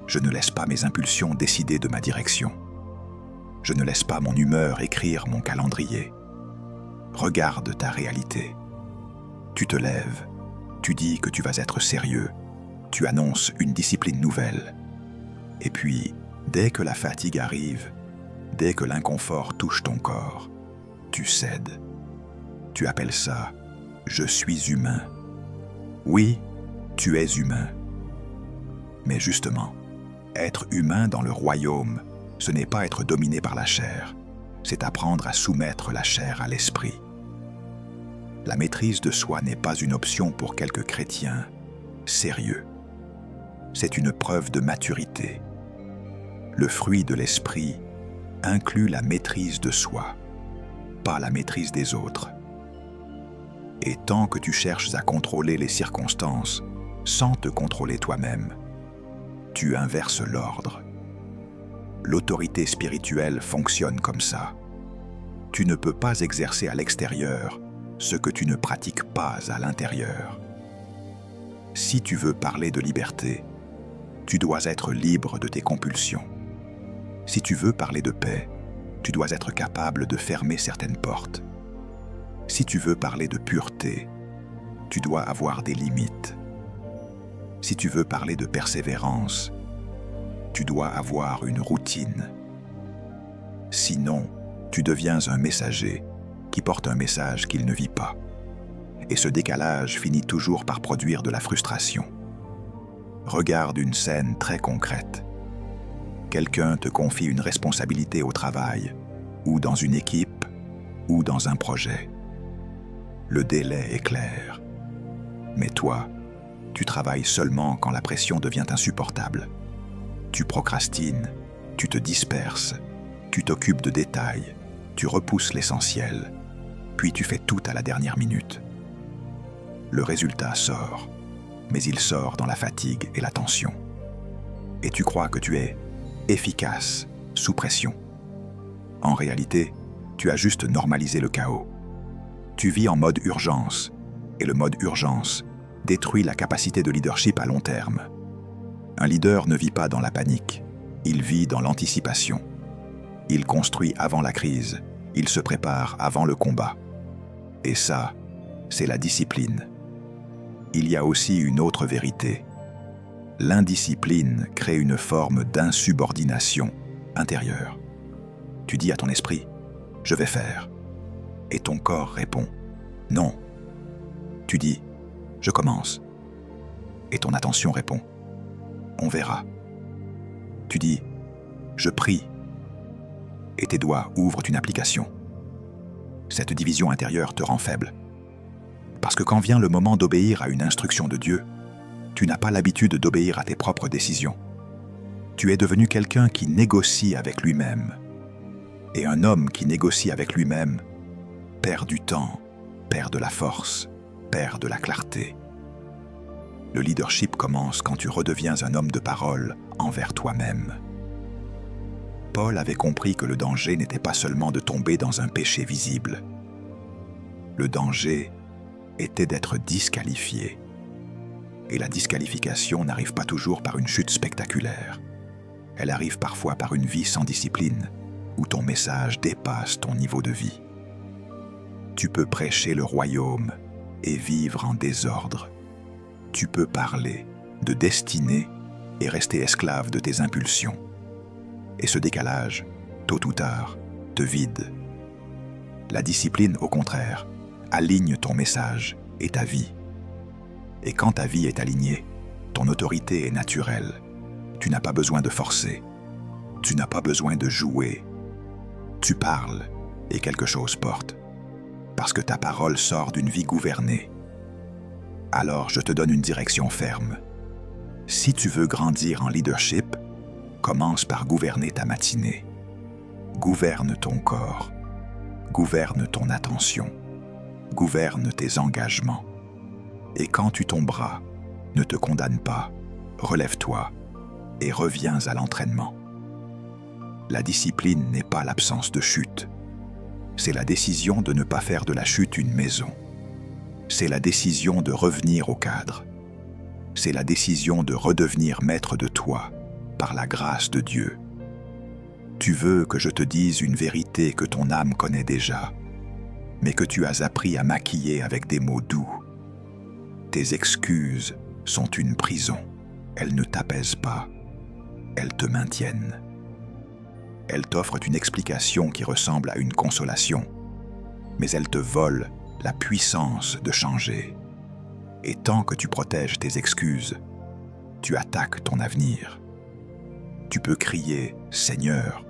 Je ne laisse pas mes impulsions décider de ma direction. Je ne laisse pas mon humeur écrire mon calendrier. Regarde ta réalité. Tu te lèves, tu dis que tu vas être sérieux, tu annonces une discipline nouvelle. Et puis, dès que la fatigue arrive, dès que l'inconfort touche ton corps, tu cèdes. Tu appelles ça « je suis humain ». Oui, tu es humain. Mais justement, être humain dans le royaume, ce n'est pas être dominé par la chair, c'est apprendre à soumettre la chair à l'esprit. La maîtrise de soi n'est pas une option pour quelques chrétiens sérieux. C'est une preuve de maturité. Le fruit de l'esprit inclut la maîtrise de soi, pas la maîtrise des autres. Et tant que tu cherches à contrôler les circonstances sans te contrôler toi-même, tu inverses l'ordre. L'autorité spirituelle fonctionne comme ça. Tu ne peux pas exercer à l'extérieur ce que tu ne pratiques pas à l'intérieur. Si tu veux parler de liberté, tu dois être libre de tes compulsions. Si tu veux parler de paix, tu dois être capable de fermer certaines portes. Si tu veux parler de pureté, tu dois avoir des limites. Si tu veux parler de persévérance, tu dois avoir une routine. Sinon, tu deviens un messager qui porte un message qu'il ne vit pas. Et ce décalage finit toujours par produire de la frustration. Regarde une scène très concrète. Quelqu'un te confie une responsabilité au travail, ou dans une équipe, ou dans un projet. Le délai est clair. Mais toi, tu travailles seulement quand la pression devient insupportable. Tu procrastines, tu te disperses, tu t'occupes de détails, tu repousses l'essentiel, puis tu fais tout à la dernière minute. Le résultat sort, mais il sort dans la fatigue et la tension. Et tu crois que tu es efficace, sous pression. En réalité, tu as juste normalisé le chaos. Tu vis en mode urgence, et le mode urgence détruit la capacité de leadership à long terme. Un leader ne vit pas dans la panique, il vit dans l'anticipation. Il construit avant la crise, il se prépare avant le combat. Et ça, c'est la discipline. Il y a aussi une autre vérité. L'indiscipline crée une forme d'insubordination intérieure. Tu dis à ton esprit, « Je vais faire ». Et ton corps répond, « Non ». Tu dis, « Je commence ». Et ton attention répond, « On verra ». Tu dis, « Je prie ». Et tes doigts ouvrent une application. Cette division intérieure te rend faible. Parce que quand vient le moment d'obéir à une instruction de Dieu, tu n'as pas l'habitude d'obéir à tes propres décisions. Tu es devenu quelqu'un qui négocie avec lui-même. Et un homme qui négocie avec lui-même perd du temps, perd de la force, perd de la clarté. Le leadership commence quand tu redeviens un homme de parole envers toi-même. Paul avait compris que le danger n'était pas seulement de tomber dans un péché visible. Le danger était d'être disqualifié. Et la disqualification n'arrive pas toujours par une chute spectaculaire. Elle arrive parfois par une vie sans discipline, où ton message dépasse ton niveau de vie. Tu peux prêcher le royaume et vivre en désordre. Tu peux parler de destinée et rester esclave de tes impulsions. Et ce décalage, tôt ou tard, te vide. La discipline, au contraire, aligne ton message et ta vie. Et quand ta vie est alignée, ton autorité est naturelle. Tu n'as pas besoin de forcer. Tu n'as pas besoin de jouer. Tu parles et quelque chose porte. Parce que ta parole sort d'une vie gouvernée. Alors je te donne une direction ferme. Si tu veux grandir en leadership, commence par gouverner ta matinée. Gouverne ton corps. Gouverne ton attention. Gouverne tes engagements. Et quand tu tomberas, ne te condamne pas, relève-toi et reviens à l'entraînement. La discipline n'est pas l'absence de chute. C'est la décision de ne pas faire de la chute une maison. C'est la décision de revenir au cadre. C'est la décision de redevenir maître de toi par la grâce de Dieu. Tu veux que je te dise une vérité que ton âme connaît déjà, mais que tu as appris à maquiller avec des mots doux. Tes excuses sont une prison. Elles ne t'apaisent pas. Elles te maintiennent. Elles t'offrent une explication qui ressemble à une consolation, mais elles te volent la puissance de changer. Et tant que tu protèges tes excuses, tu attaques ton avenir. Tu peux crier « Seigneur »,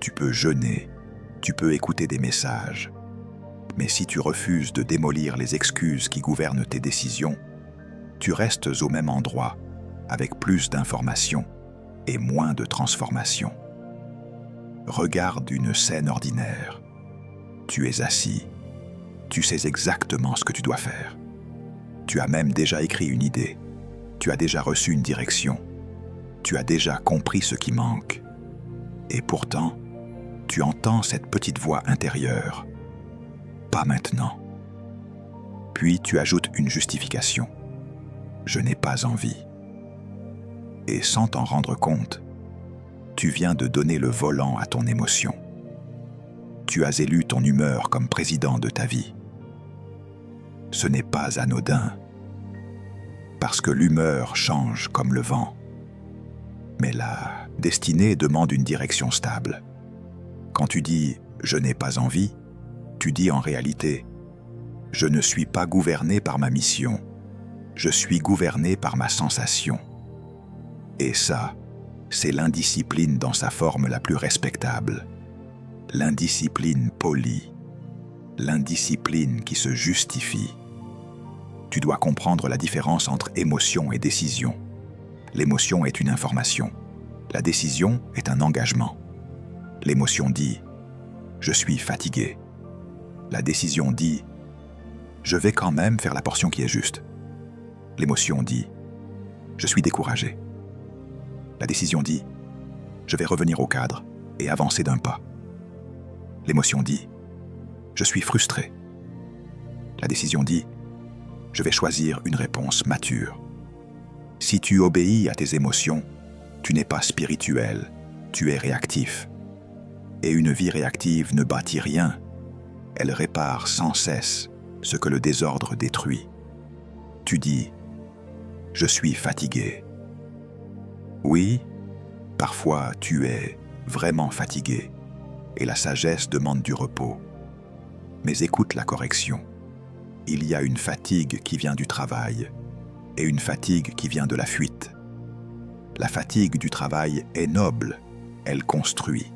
tu peux jeûner, tu peux écouter des messages. Mais si tu refuses de démolir les excuses qui gouvernent tes décisions, tu restes au même endroit, avec plus d'informations et moins de transformation. Regarde une scène ordinaire. Tu es assis. Tu sais exactement ce que tu dois faire. Tu as même déjà écrit une idée. Tu as déjà reçu une direction. Tu as déjà compris ce qui manque. Et pourtant, tu entends cette petite voix intérieure. Pas maintenant. Puis tu ajoutes une justification. Je n'ai pas envie. Et sans t'en rendre compte, tu viens de donner le volant à ton émotion. Tu as élu ton humeur comme président de ta vie. Ce n'est pas anodin, parce que l'humeur change comme le vent. Mais la destinée demande une direction stable. Quand tu dis « je n'ai pas envie », tu dis en réalité « je ne suis pas gouverné par ma mission, je suis gouverné par ma sensation ». Et ça, c'est l'indiscipline dans sa forme la plus respectable. L'indiscipline polie. L'indiscipline qui se justifie. Tu dois comprendre la différence entre émotion et décision. L'émotion est une information. La décision est un engagement. L'émotion dit « je suis fatigué ». La décision dit « je vais quand même faire la portion qui est juste ». L'émotion dit « je suis découragé ». La décision dit « je vais revenir au cadre et avancer d'un pas ». L'émotion dit « je suis frustré ». La décision dit « je vais choisir une réponse mature ». Si tu obéis à tes émotions, tu n'es pas spirituel, tu es réactif. Et une vie réactive ne bâtit rien, elle répare sans cesse ce que le désordre détruit. Tu dis « je suis fatigué ». Oui, parfois tu es vraiment fatigué et la sagesse demande du repos. Mais écoute la correction. Il y a une fatigue qui vient du travail et une fatigue qui vient de la fuite. La fatigue du travail est noble, elle construit.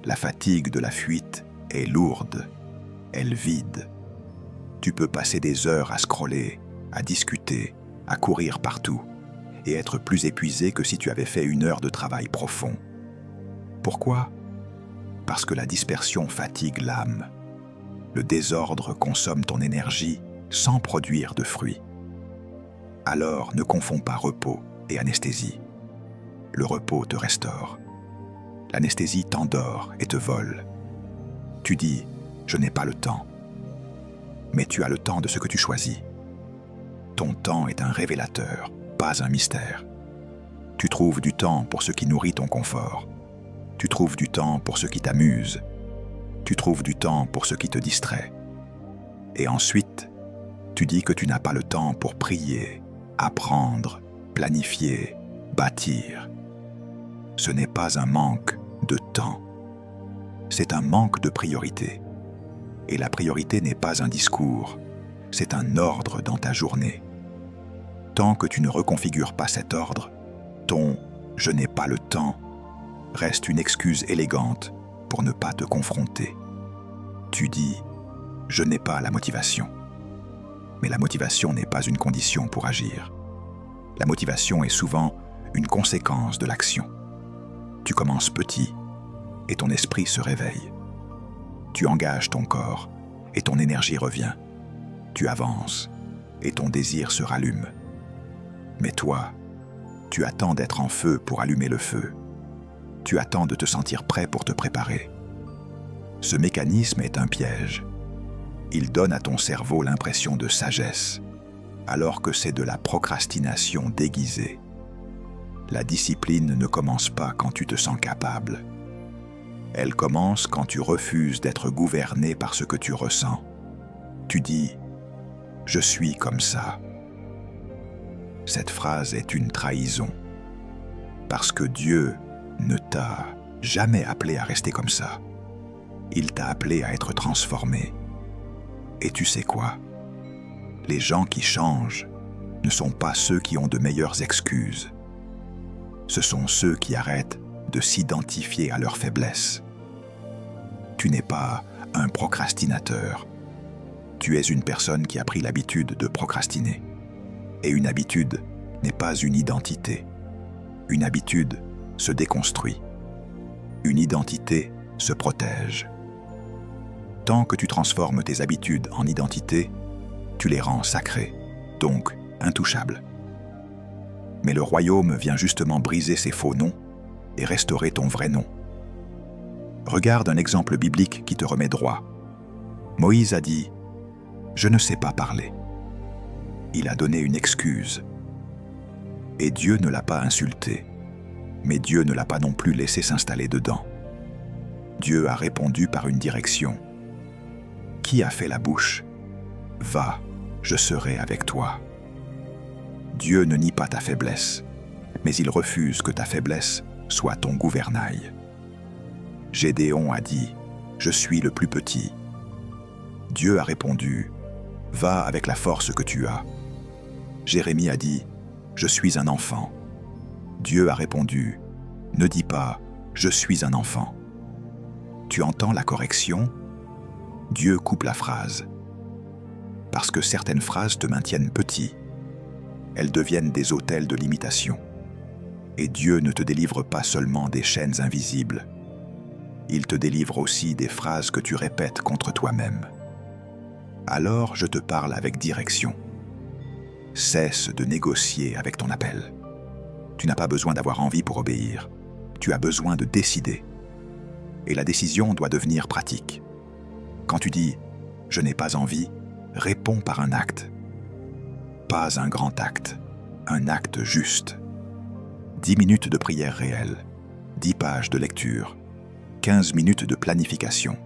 La fatigue de la fuite est lourde, elle vide. Tu peux passer des heures à scroller, à discuter, à courir partout et être plus épuisé que si tu avais fait 1 heure de travail profond. Pourquoi ? Parce que la dispersion fatigue l'âme. Le désordre consomme ton énergie sans produire de fruits. Alors ne confonds pas repos et anesthésie. Le repos te restaure. L'anesthésie t'endort et te vole. Tu dis « je n'ai pas le temps ». Mais tu as le temps de ce que tu choisis. Ton temps est un révélateur, pas un mystère. Tu trouves du temps pour ce qui nourrit ton confort. Tu trouves du temps pour ce qui t'amuse. Tu trouves du temps pour ce qui te distrait. Et ensuite, tu dis que tu n'as pas le temps pour prier, apprendre, planifier, bâtir. Ce n'est pas un manque de temps. C'est un manque de priorité. Et la priorité n'est pas un discours, c'est un ordre dans ta journée. Tant que tu ne reconfigures pas cet ordre, ton « je n'ai pas le temps » reste une excuse élégante pour ne pas te confronter. Tu dis « je n'ai pas la motivation ». Mais la motivation n'est pas une condition pour agir. La motivation est souvent une conséquence de l'action. Tu commences petit et ton esprit se réveille. Tu engages ton corps et ton énergie revient. Tu avances et ton désir se rallume. Mais toi, tu attends d'être en feu pour allumer le feu. Tu attends de te sentir prêt pour te préparer. Ce mécanisme est un piège. Il donne à ton cerveau l'impression de sagesse, alors que c'est de la procrastination déguisée. La discipline ne commence pas quand tu te sens capable. Elle commence quand tu refuses d'être gouverné par ce que tu ressens. Tu dis « je suis comme ça ». Cette phrase est une trahison, parce que Dieu ne t'a jamais appelé à rester comme ça. Il t'a appelé à être transformé. Et tu sais quoi ? Les gens qui changent ne sont pas ceux qui ont de meilleures excuses. Ce sont ceux qui arrêtent de s'identifier à leurs faiblesses. Tu n'es pas un procrastinateur. Tu es une personne qui a pris l'habitude de procrastiner. Et une habitude n'est pas une identité. Une habitude se déconstruit. Une identité se protège. Tant que tu transformes tes habitudes en identité, tu les rends sacrées, donc intouchables. Mais le royaume vient justement briser ces faux noms et restaurer ton vrai nom. Regarde un exemple biblique qui te remet droit. Moïse a dit « Je ne sais pas parler ». Il a donné une excuse. Et Dieu ne l'a pas insulté, mais Dieu ne l'a pas non plus laissé s'installer dedans. Dieu a répondu par une direction. Qui a fait la bouche ? Va, je serai avec toi. Dieu ne nie pas ta faiblesse, mais il refuse que ta faiblesse soit ton gouvernail. Gédéon a dit « Je suis le plus petit ». Dieu a répondu « Va avec la force que tu as ». Jérémie a dit « Je suis un enfant ». Dieu a répondu « Ne dis pas « Je suis un enfant ». Tu entends la correction ? Dieu coupe la phrase. Parce que certaines phrases te maintiennent petit. Elles deviennent des autels de limitation. Et Dieu ne te délivre pas seulement des chaînes invisibles. Il te délivre aussi des phrases que tu répètes contre toi-même. Alors je te parle avec direction. Cesse de négocier avec ton appel. Tu n'as pas besoin d'avoir envie pour obéir. Tu as besoin de décider. Et la décision doit devenir pratique. Quand tu dis « je n'ai pas envie », réponds par un acte. Pas un grand acte, un acte juste. 10 minutes de prière réelle, 10 pages de lecture, 15 minutes de planification,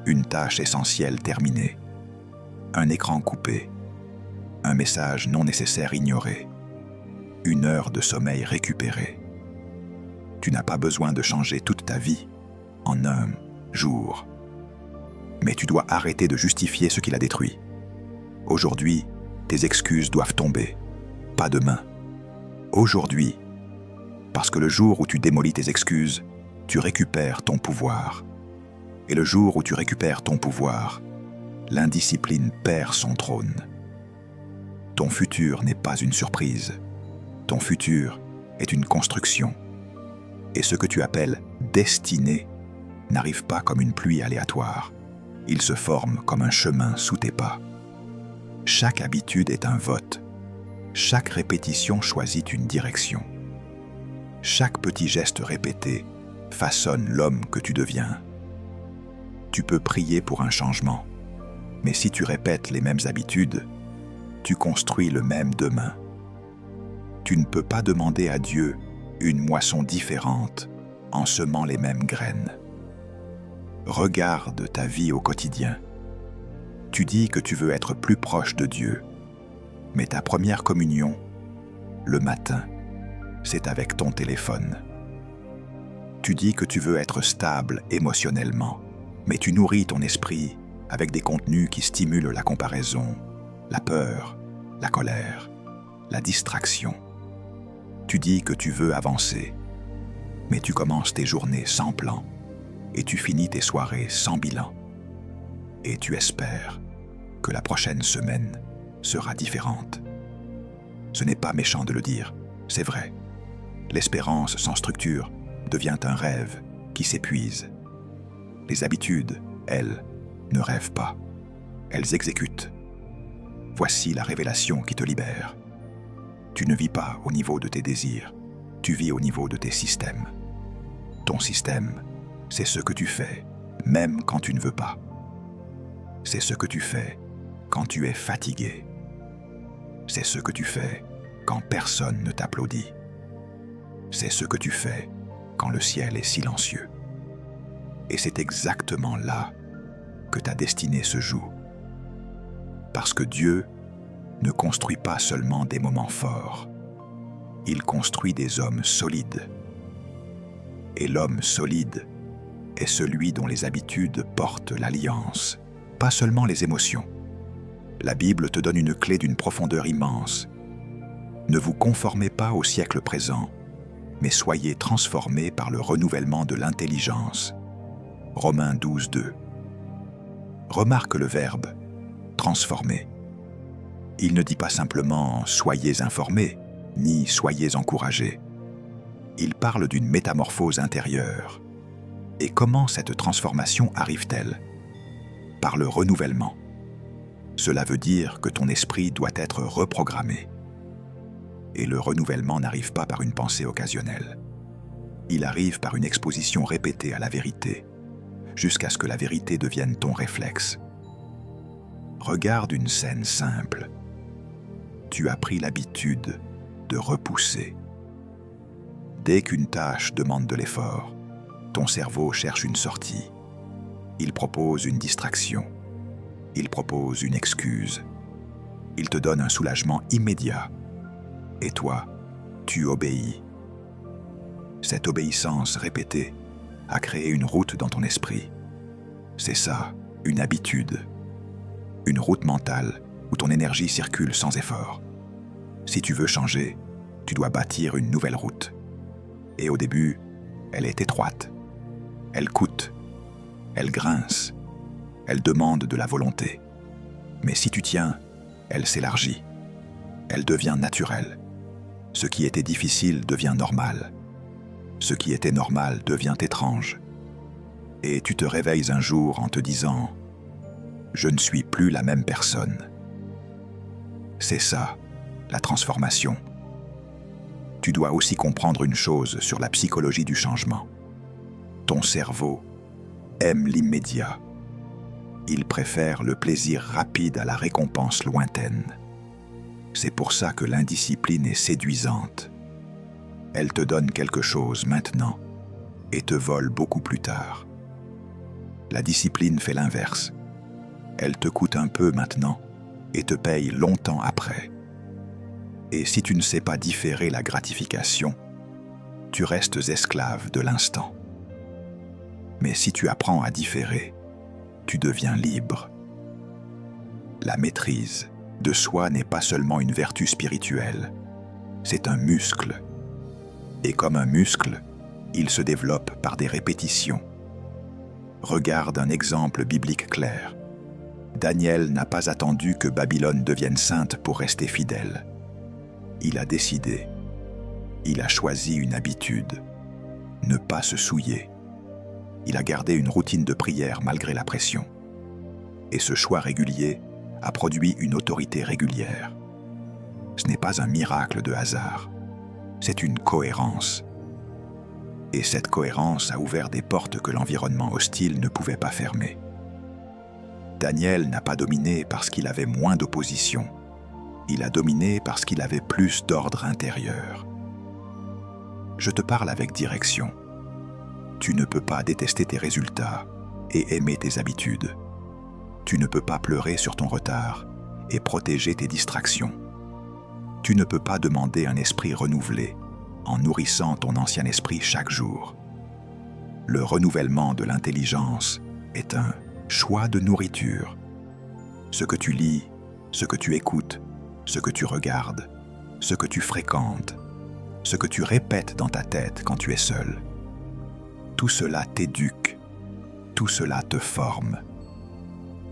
une tâche essentielle terminée, un écran coupé, un message non nécessaire ignoré, 1 heure de sommeil récupéré. Tu n'as pas besoin de changer toute ta vie en un jour. Mais tu dois arrêter de justifier ce qui l'a détruit. Aujourd'hui, tes excuses doivent tomber, pas demain. Aujourd'hui, parce que le jour où tu démolis tes excuses, tu récupères ton pouvoir. Et le jour où tu récupères ton pouvoir, l'indiscipline perd son trône. Ton futur n'est pas une surprise. Ton futur est une construction. Et ce que tu appelles destinée n'arrive pas comme une pluie aléatoire. Il se forme comme un chemin sous tes pas. Chaque habitude est un vote. Chaque répétition choisit une direction. Chaque petit geste répété façonne l'homme que tu deviens. Tu peux prier pour un changement, mais si tu répètes les mêmes habitudes, tu construis le même demain. Tu ne peux pas demander à Dieu une moisson différente en semant les mêmes graines. Regarde ta vie au quotidien. Tu dis que tu veux être plus proche de Dieu, mais ta première communion, le matin, c'est avec ton téléphone. Tu dis que tu veux être stable émotionnellement, mais tu nourris ton esprit avec des contenus qui stimulent la comparaison, la peur, la colère, la distraction. Tu dis que tu veux avancer, mais tu commences tes journées sans plan et tu finis tes soirées sans bilan. Et tu espères que la prochaine semaine sera différente. Ce n'est pas méchant de le dire, c'est vrai. L'espérance sans structure devient un rêve qui s'épuise. Les habitudes, elles, ne rêvent pas. Elles exécutent. Voici la révélation qui te libère. Tu ne vis pas au niveau de tes désirs, tu vis au niveau de tes systèmes. Ton système, c'est ce que tu fais, même quand tu ne veux pas. C'est ce que tu fais quand tu es fatigué. C'est ce que tu fais quand personne ne t'applaudit. C'est ce que tu fais quand le ciel est silencieux. Et c'est exactement là que ta destinée se joue. Parce que Dieu ne construit pas seulement des moments forts, il construit des hommes solides. Et l'homme solide est celui dont les habitudes portent l'alliance, pas seulement les émotions. La Bible te donne une clé d'une profondeur immense. Ne vous conformez pas au siècle présent, mais soyez transformés par le renouvellement de l'intelligence. Romains 12, 2. Remarque le verbe « transformer ». Il ne dit pas simplement « soyez informés » ni « soyez encouragés ». Il parle d'une métamorphose intérieure. Et comment cette transformation arrive-t-elle? Par le renouvellement. Cela veut dire que ton esprit doit être reprogrammé. Et le renouvellement n'arrive pas par une pensée occasionnelle. Il arrive par une exposition répétée à la vérité, jusqu'à ce que la vérité devienne ton réflexe. Regarde une scène simple. Tu as pris l'habitude de repousser. Dès qu'une tâche demande de l'effort, ton cerveau cherche une sortie. Il propose une distraction. Il propose une excuse. Il te donne un soulagement immédiat. Et toi, tu obéis. Cette obéissance répétée a créé une route dans ton esprit. C'est ça, une habitude. Une route mentale où ton énergie circule sans effort. Si tu veux changer, tu dois bâtir une nouvelle route. Et au début, elle est étroite. Elle coûte. Elle grince. Elle demande de la volonté. Mais si tu tiens, elle s'élargit. Elle devient naturelle. Ce qui était difficile devient normal. Ce qui était normal devient étrange. Et tu te réveilles un jour en te disant « Je ne suis plus la même personne ». C'est ça, la transformation. Tu dois aussi comprendre une chose sur la psychologie du changement. Ton cerveau aime l'immédiat. Il préfère le plaisir rapide à la récompense lointaine. C'est pour ça que l'indiscipline est séduisante. Elle te donne quelque chose maintenant et te vole beaucoup plus tard. La discipline fait l'inverse. Elle te coûte un peu maintenant et te paye longtemps après. Et si tu ne sais pas différer la gratification, tu restes esclave de l'instant. Mais si tu apprends à différer, tu deviens libre. La maîtrise de soi n'est pas seulement une vertu spirituelle, c'est un muscle. Et comme un muscle, il se développe par des répétitions. Regarde un exemple biblique clair. Daniel n'a pas attendu que Babylone devienne sainte pour rester fidèle. Il a décidé. Il a choisi une habitude. Ne pas se souiller. Il a gardé une routine de prière malgré la pression. Et ce choix régulier a produit une autorité régulière. Ce n'est pas un miracle de hasard. C'est une cohérence. Et cette cohérence a ouvert des portes que l'environnement hostile ne pouvait pas fermer. Daniel n'a pas dominé parce qu'il avait moins d'opposition. Il a dominé parce qu'il avait plus d'ordre intérieur. Je te parle avec direction. Tu ne peux pas détester tes résultats et aimer tes habitudes. Tu ne peux pas pleurer sur ton retard et protéger tes distractions. Tu ne peux pas demander un esprit renouvelé en nourrissant ton ancien esprit chaque jour. Le renouvellement de l'intelligence est un choix de nourriture. Ce que tu lis, ce que tu écoutes, ce que tu regardes, ce que tu fréquentes, ce que tu répètes dans ta tête quand tu es seul. Tout cela t'éduque, tout cela te forme.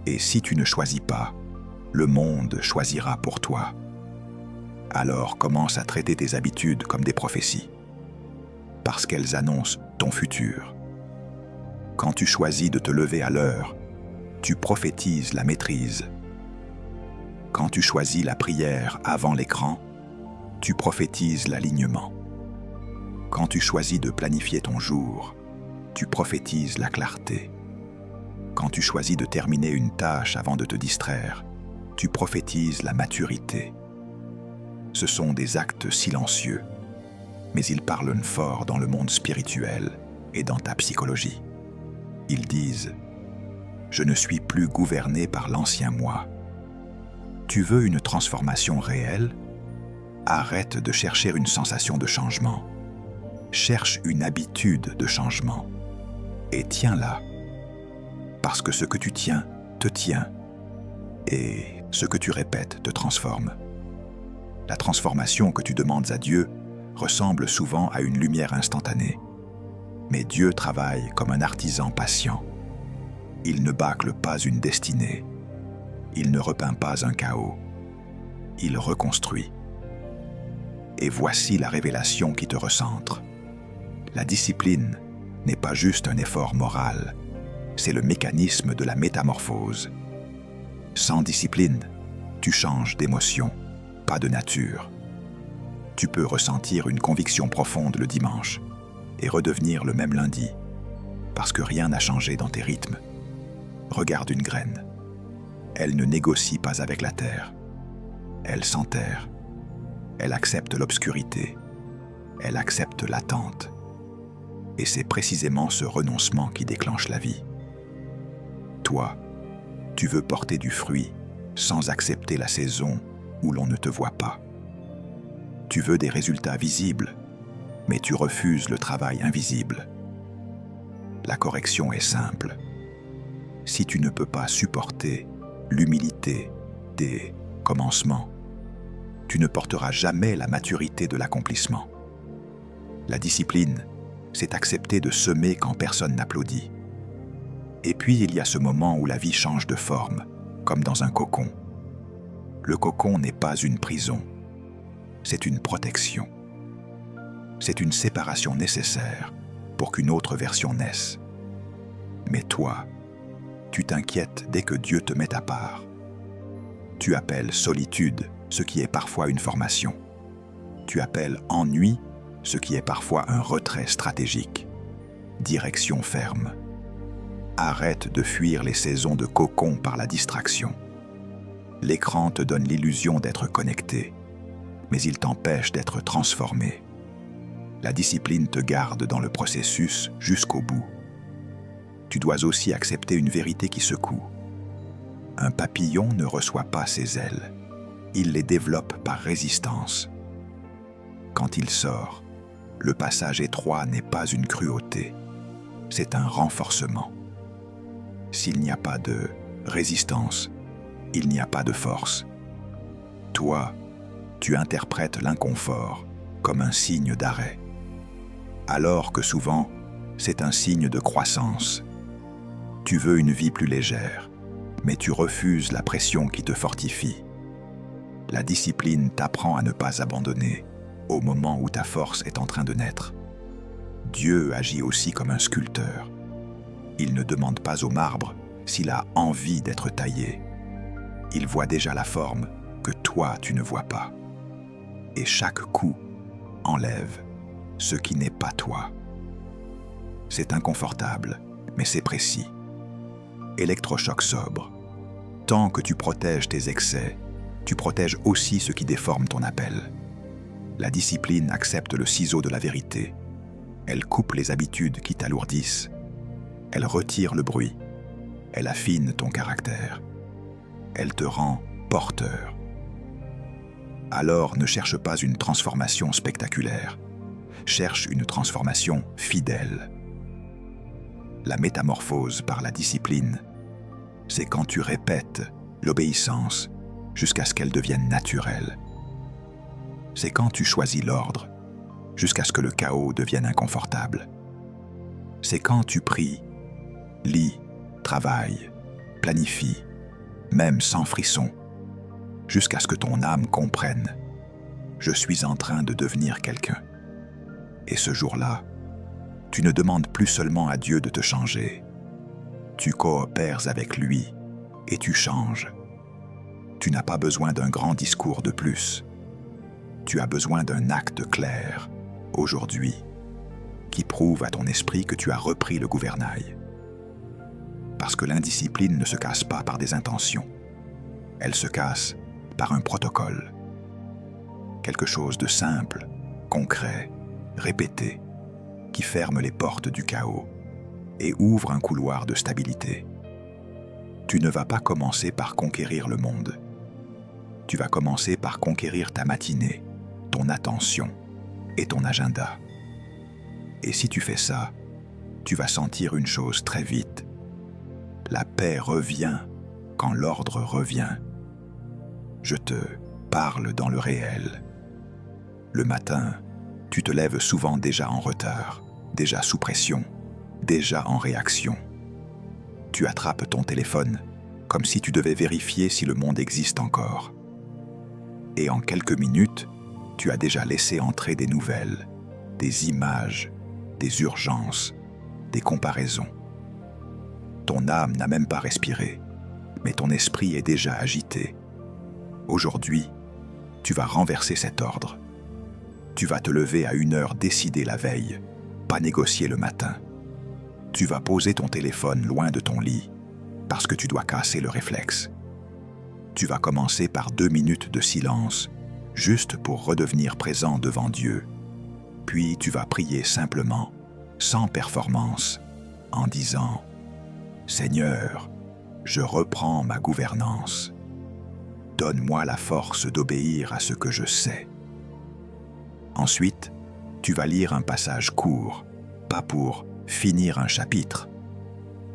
Et si tu ne choisis pas, le monde choisira pour toi. Alors commence à traiter tes habitudes comme des prophéties, parce qu'elles annoncent ton futur. Quand tu choisis de te lever à l'heure, tu prophétises la maîtrise. Quand tu choisis la prière avant l'écran, tu prophétises l'alignement. Quand tu choisis de planifier ton jour, tu prophétises la clarté. Quand tu choisis de terminer une tâche avant de te distraire, tu prophétises la maturité. Ce sont des actes silencieux, mais ils parlent fort dans le monde spirituel et dans ta psychologie. Ils disent « Je ne suis plus gouverné par l'ancien moi ». Tu veux une transformation réelle? Arrête de chercher une sensation de changement. Cherche une habitude de changement. Et tiens-la. Parce que ce que tu tiens, te tient. Et Ce que tu répètes te transforme. La transformation que tu demandes à Dieu ressemble souvent à une lumière instantanée. Mais Dieu travaille comme un artisan patient. Il ne bâcle pas une destinée. Il ne repeint pas un chaos. Il reconstruit. Et voici la révélation qui te recentre. La discipline n'est pas juste un effort moral, c'est le mécanisme de la métamorphose. Sans discipline, tu changes d'émotion, pas de nature. Tu peux ressentir une conviction profonde le dimanche et redevenir le même lundi, parce que rien n'a changé dans tes rythmes. Regarde une graine. Elle ne négocie pas avec la terre. Elle s'enterre. Elle accepte l'obscurité. Elle accepte l'attente. Et c'est précisément ce renoncement qui déclenche la vie. Toi, tu veux porter du fruit sans accepter la saison où l'on ne te voit pas. Tu veux des résultats visibles, mais tu refuses le travail invisible. La correction est simple. Si tu ne peux pas supporter l'humilité des commencements, tu ne porteras jamais la maturité de l'accomplissement. La discipline, c'est accepter de semer quand personne n'applaudit. Et puis il y a ce moment où la vie change de forme, comme dans un cocon. Le cocon n'est pas une prison, c'est une protection. C'est une séparation nécessaire pour qu'une autre version naisse. Mais toi, tu t'inquiètes dès que Dieu te met à part. Tu appelles solitude ce qui est parfois une formation. Tu appelles ennui ce qui est parfois un retrait stratégique. Direction ferme. Arrête de fuir les saisons de cocon par la distraction. L'écran te donne l'illusion d'être connecté, mais il t'empêche d'être transformé. La discipline te garde dans le processus jusqu'au bout. Tu dois aussi accepter une vérité qui secoue. Un papillon ne reçoit pas ses ailes. Il les développe par résistance. Quand il sort, le passage étroit n'est pas une cruauté, c'est un renforcement. S'il n'y a pas de résistance, il n'y a pas de force. Toi, tu interprètes l'inconfort comme un signe d'arrêt, alors que souvent, c'est un signe de croissance. Tu veux une vie plus légère, mais tu refuses la pression qui te fortifie. La discipline t'apprend à ne pas abandonner au moment où ta force est en train de naître. Dieu agit aussi comme un sculpteur. Il ne demande pas au marbre s'il a envie d'être taillé. Il voit déjà la forme que toi tu ne vois pas. Et chaque coup enlève ce qui n'est pas toi. C'est inconfortable, mais c'est précis. Électrochoc sobre. Tant que tu protèges tes excès, tu protèges aussi ce qui déforme ton appel. La discipline accepte le ciseau de la vérité. Elle coupe les habitudes qui t'alourdissent. Elle retire le bruit. Elle affine ton caractère. Elle te rend porteur. Alors ne cherche pas une transformation spectaculaire. Cherche une transformation fidèle. La métamorphose par la discipline, c'est quand tu répètes l'obéissance jusqu'à ce qu'elle devienne naturelle. C'est quand tu choisis l'ordre jusqu'à ce que le chaos devienne inconfortable. C'est quand tu pries, lis, travailles, planifies, même sans frisson, jusqu'à ce que ton âme comprenne « Je suis en train de devenir quelqu'un ». Et ce jour-là, tu ne demandes plus seulement à Dieu de te changer. Tu coopères avec lui et tu changes. Tu n'as pas besoin d'un grand discours de plus. Tu as besoin d'un acte clair, aujourd'hui, qui prouve à ton esprit que tu as repris le gouvernail. Parce que l'indiscipline ne se casse pas par des intentions. Elle se casse par un protocole. Quelque chose de simple, concret, répété, qui ferme les portes du chaos et ouvre un couloir de stabilité. Tu ne vas pas commencer par conquérir le monde. Tu vas commencer par conquérir ta matinée, ton attention et ton agenda. Et si tu fais ça, tu vas sentir une chose très vite. La paix revient quand l'ordre revient. je te parle dans le réel. Le matin, tu te lèves souvent déjà en retard, déjà sous pression, déjà en réaction. Tu attrapes ton téléphone comme si tu devais vérifier si le monde existe encore. Et en quelques minutes, tu as déjà laissé entrer des nouvelles, des images, des urgences, des comparaisons. Ton âme n'a même pas respiré, mais ton esprit est déjà agité. Aujourd'hui, tu vas renverser cet ordre. Tu vas te lever à une heure décidée la veille, pas négocier le matin. Tu vas poser ton téléphone loin de ton lit, parce que tu dois casser le réflexe. Tu vas commencer par 2 minutes de silence, juste pour redevenir présent devant Dieu. Puis tu vas prier simplement, sans performance, en disant « Seigneur, je reprends ma gouvernance. Donne-moi la force d'obéir à ce que je sais. » Ensuite, tu vas lire un passage court, pas pour finir un chapitre,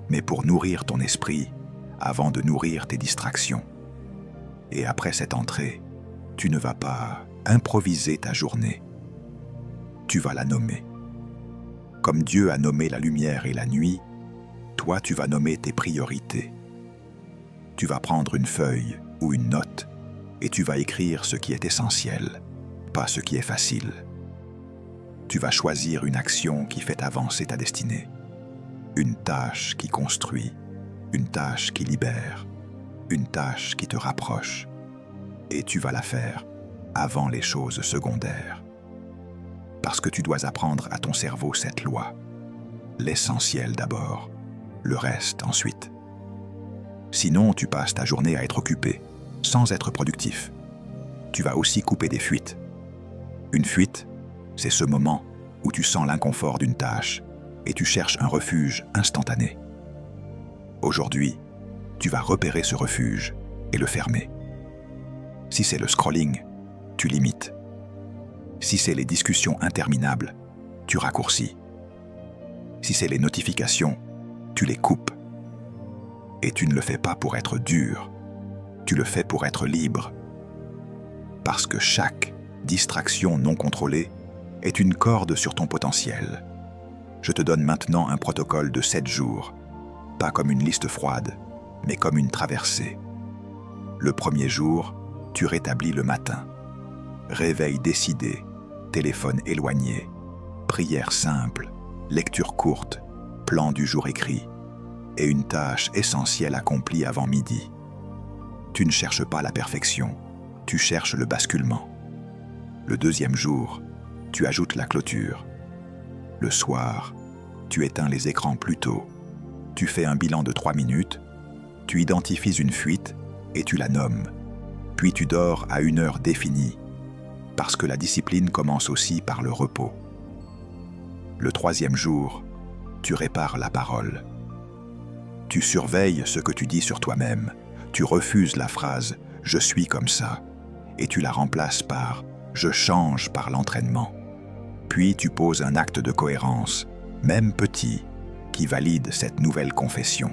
mais pour nourrir ton esprit avant de nourrir tes distractions. Et après cette entrée, tu ne vas pas improviser ta journée. Tu vas la nommer. Comme Dieu a nommé la lumière et la nuit, toi tu vas nommer tes priorités. Tu vas prendre une feuille ou une note et tu vas écrire ce qui est essentiel, pas ce qui est facile. Tu vas choisir une action qui fait avancer ta destinée, une tâche qui construit, une tâche qui libère, une tâche qui te rapproche, et tu vas la faire avant les choses secondaires. Parce que tu dois apprendre à ton cerveau cette loi. L'essentiel d'abord, le reste ensuite. Sinon, tu passes ta journée à être occupé, sans être productif. Tu vas aussi couper des fuites. Une fuite, c'est ce moment où tu sens l'inconfort d'une tâche et tu cherches un refuge instantané. Aujourd'hui, tu vas repérer ce refuge et le fermer. Si c'est le scrolling, tu limites. Si c'est les discussions interminables, tu raccourcis. Si c'est les notifications, tu les coupes. Et tu ne le fais pas pour être dur, tu le fais pour être libre. Parce que chaque distraction non contrôlée est une corde sur ton potentiel. Je te donne maintenant un protocole de 7 jours, pas comme une liste froide, mais comme une traversée. Le premier jour, tu rétablis le matin. Réveil décidé, téléphone éloigné, prière simple, lecture courte, plan du jour écrit, et une tâche essentielle accomplie avant midi. Tu ne cherches pas la perfection, tu cherches le basculement. Le deuxième jour, tu ajoutes la clôture. Le soir, tu éteins les écrans plus tôt. Tu fais un bilan de 3 minutes, tu identifies une fuite et tu la nommes. Puis tu dors à une heure définie, parce que la discipline commence aussi par le repos. Le troisième jour, tu répares la parole. Tu surveilles ce que tu dis sur toi-même, tu refuses la phrase « je suis comme ça » et tu la remplaces par « je change par l'entraînement ». Puis tu poses un acte de cohérence, même petit, qui valide cette nouvelle confession.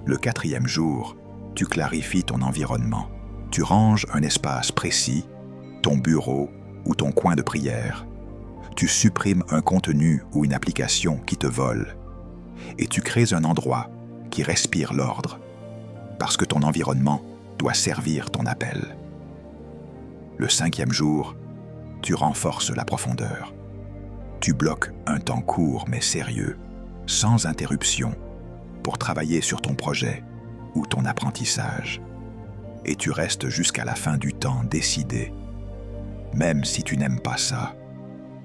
Le quatrième jour, tu clarifies ton environnement. Tu ranges un espace précis, ton bureau ou ton coin de prière. Tu supprimes un contenu ou une application qui te vole. Et tu crées un endroit qui respire l'ordre, parce que ton environnement doit servir ton appel. Le cinquième jour, tu renforces la profondeur. Tu bloques un temps court mais sérieux, sans interruption, pour travailler sur ton projet ou ton apprentissage. Et tu restes jusqu'à la fin du temps décidé, même si tu n'aimes pas ça,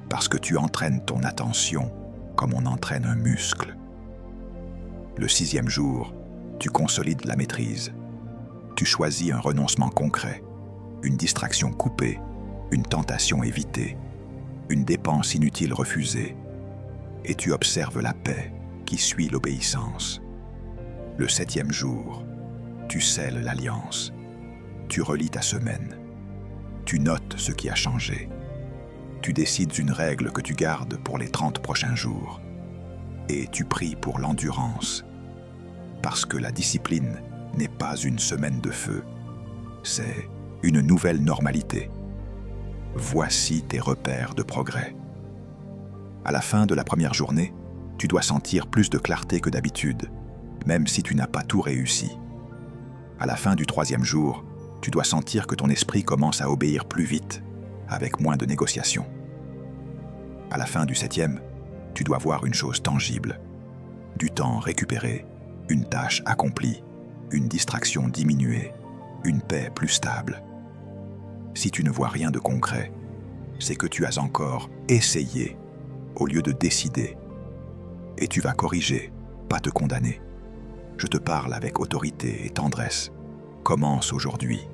parce que tu entraînes ton attention comme on entraîne un muscle. Le sixième jour, tu consolides la maîtrise. Tu choisis un renoncement concret, une distraction coupée, une tentation évitée, une dépense inutile refusée, et tu observes la paix qui suit l'obéissance. Le septième jour, tu scelles l'alliance. Tu relis ta semaine. Tu notes ce qui a changé. Tu décides une règle que tu gardes pour les 30 prochains jours. Et tu pries pour l'endurance. Parce que la discipline n'est pas une semaine de feu, c'est une nouvelle normalité. Voici tes repères de progrès. À la fin de la première journée, tu dois sentir plus de clarté que d'habitude, même si tu n'as pas tout réussi. À la fin du 3e jour, tu dois sentir que ton esprit commence à obéir plus vite, avec moins de négociations. À la fin du 7e, tu dois voir une chose tangible, du temps récupéré, une tâche accomplie, une distraction diminuée, une paix plus stable. Si tu ne vois rien de concret, c'est que tu as encore essayé au lieu de décider. Et tu vas corriger, pas te condamner. Je te parle avec autorité et tendresse. Commence aujourd'hui.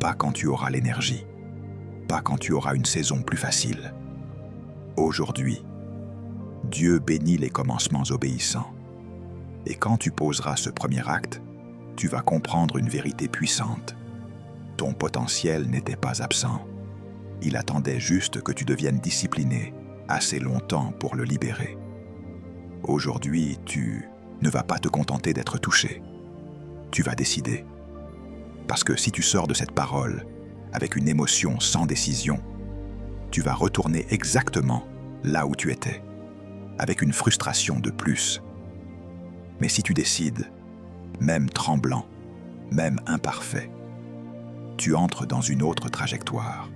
Pas quand tu auras l'énergie. Pas quand tu auras une saison plus facile. Aujourd'hui, Dieu bénit les commencements obéissants. Et quand tu poseras ce premier acte, tu vas comprendre une vérité puissante. Ton potentiel n'était pas absent. Il attendait juste que tu deviennes discipliné assez longtemps pour le libérer. Aujourd'hui, tu ne vas pas te contenter d'être touché. Tu vas décider. Parce que si tu sors de cette parole avec une émotion sans décision, tu vas retourner exactement là où tu étais, avec une frustration de plus. Mais si tu décides, même tremblant, même imparfait, tu entres dans une autre trajectoire.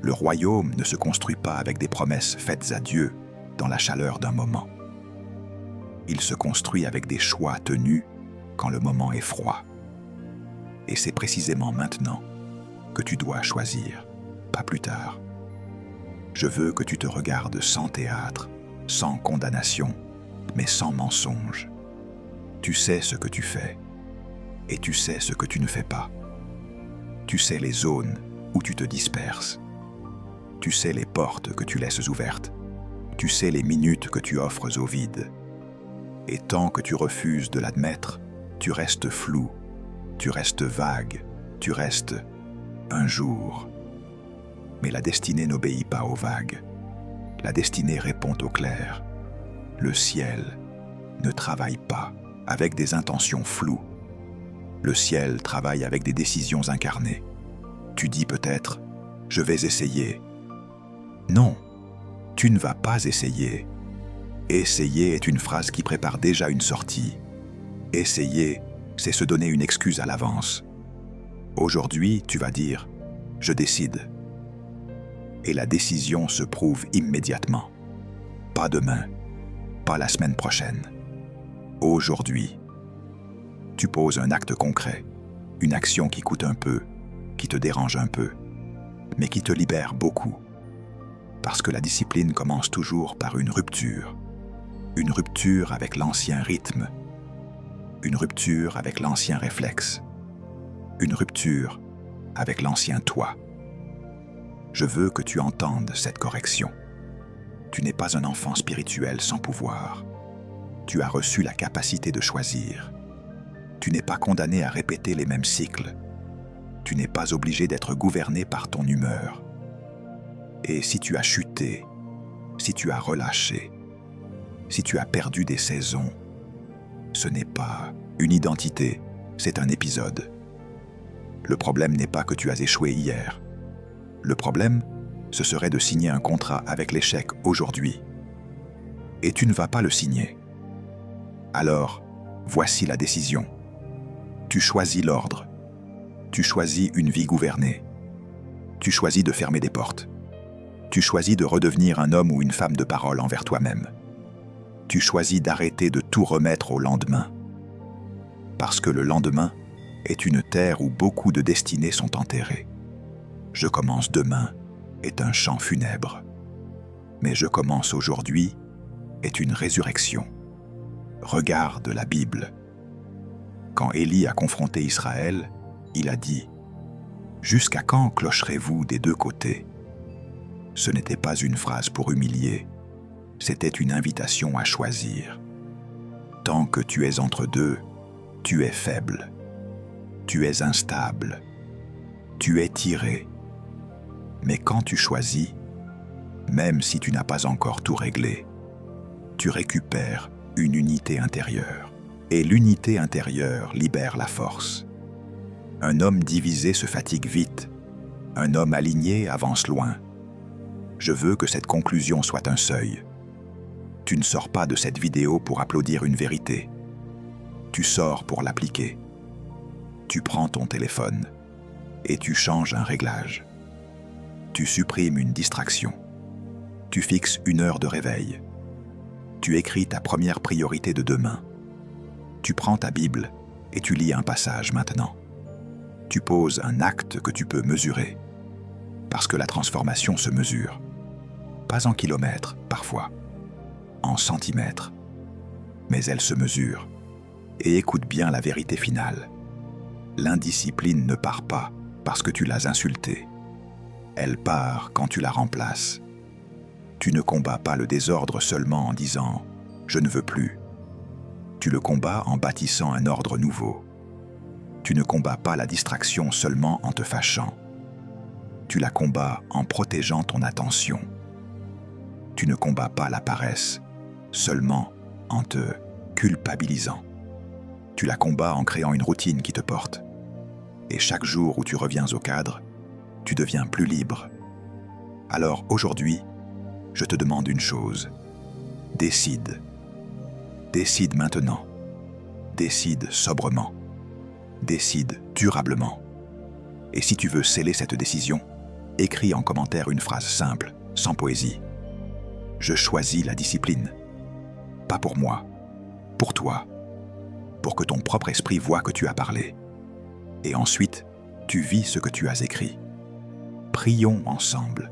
Le royaume ne se construit pas avec des promesses faites à Dieu dans la chaleur d'un moment. Il se construit avec des choix tenus quand le moment est froid. Et c'est précisément maintenant que tu dois choisir, pas plus tard. Je veux que tu te regardes sans théâtre, sans condamnation, mais sans mensonge. Tu sais ce que tu fais, et tu sais ce que tu ne fais pas. Tu sais les zones où tu te disperses. Tu sais les portes que tu laisses ouvertes. Tu sais les minutes que tu offres au vide. Et tant que tu refuses de l'admettre, tu restes flou, tu restes vague, tu restes un jour. Mais la destinée n'obéit pas aux vagues. La destinée répond au clair. Le ciel ne travaille pas avec des intentions floues. Le ciel travaille avec des décisions incarnées. Tu dis peut-être « je vais essayer ». Non, tu ne vas pas essayer. Essayer est une phrase qui prépare déjà une sortie. Essayer, c'est se donner une excuse à l'avance. Aujourd'hui, tu vas dire « je décide ». Et la décision se prouve immédiatement. Pas demain, pas la semaine prochaine. Aujourd'hui, tu poses un acte concret, une action qui coûte un peu, qui te dérange un peu, mais qui te libère beaucoup. Parce que la discipline commence toujours par une rupture avec l'ancien rythme, une rupture avec l'ancien réflexe, une rupture avec l'ancien toi. Je veux que tu entendes cette correction. Tu n'es pas un enfant spirituel sans pouvoir. Tu as reçu la capacité de choisir. Tu n'es pas condamné à répéter les mêmes cycles. Tu n'es pas obligé d'être gouverné par ton humeur. Et si tu as chuté, si tu as relâché, si tu as perdu des saisons, ce n'est pas une identité, c'est un épisode. Le problème n'est pas que tu as échoué hier. Le problème, ce serait de signer un contrat avec l'échec aujourd'hui. Et tu ne vas pas le signer. Alors, voici la décision. Tu choisis l'ordre. Tu choisis une vie gouvernée. Tu choisis de fermer des portes. Tu choisis de redevenir un homme ou une femme de parole envers toi-même. Tu choisis d'arrêter de tout remettre au lendemain. Parce que le lendemain est une terre où beaucoup de destinées sont enterrées. Je commence demain est un chant funèbre. Mais je commence aujourd'hui est une résurrection. Regarde la Bible. Quand Élie a confronté Israël, il a dit « Jusqu'à quand clocherez-vous des deux côtés ?» Ce n'était pas une phrase pour humilier, c'était une invitation à choisir. Tant que tu es entre deux, tu es faible, tu es instable, tu es tiré. Mais quand tu choisis, même si tu n'as pas encore tout réglé, tu récupères une unité intérieure. Et l'unité intérieure libère la force. Un homme divisé se fatigue vite. Un homme aligné avance loin. Je veux que cette conclusion soit un seuil. Tu ne sors pas de cette vidéo pour applaudir une vérité. Tu sors pour l'appliquer. Tu prends ton téléphone et tu changes un réglage. Tu supprimes une distraction. Tu fixes 1 heure de réveil. Tu écris ta première priorité de demain. Tu prends ta Bible et tu lis un passage maintenant. Tu poses un acte que tu peux mesurer. Parce que la transformation se mesure. Pas en kilomètres, parfois. En centimètres. Mais elle se mesure. Et écoute bien la vérité finale. L'indiscipline ne part pas parce que tu l'as insultée. Elle part quand tu la remplaces. Tu ne combats pas le désordre seulement en disant « je ne veux plus ». Tu le combats en bâtissant un ordre nouveau. Tu ne combats pas la distraction seulement en te fâchant. Tu la combats en protégeant ton attention. Tu ne combats pas la paresse seulement en te culpabilisant. Tu la combats en créant une routine qui te porte. Et chaque jour où tu reviens au cadre, tu deviens plus libre. Alors aujourd'hui, je te demande une chose. Décide. Décide maintenant. Décide sobrement. Décide durablement. Et si tu veux sceller cette décision, écris en commentaire une phrase simple, sans poésie. Je choisis la discipline. Pas pour moi, pour toi. Pour que ton propre esprit voie que tu as parlé. Et ensuite, tu vis ce que tu as écrit. Prions ensemble.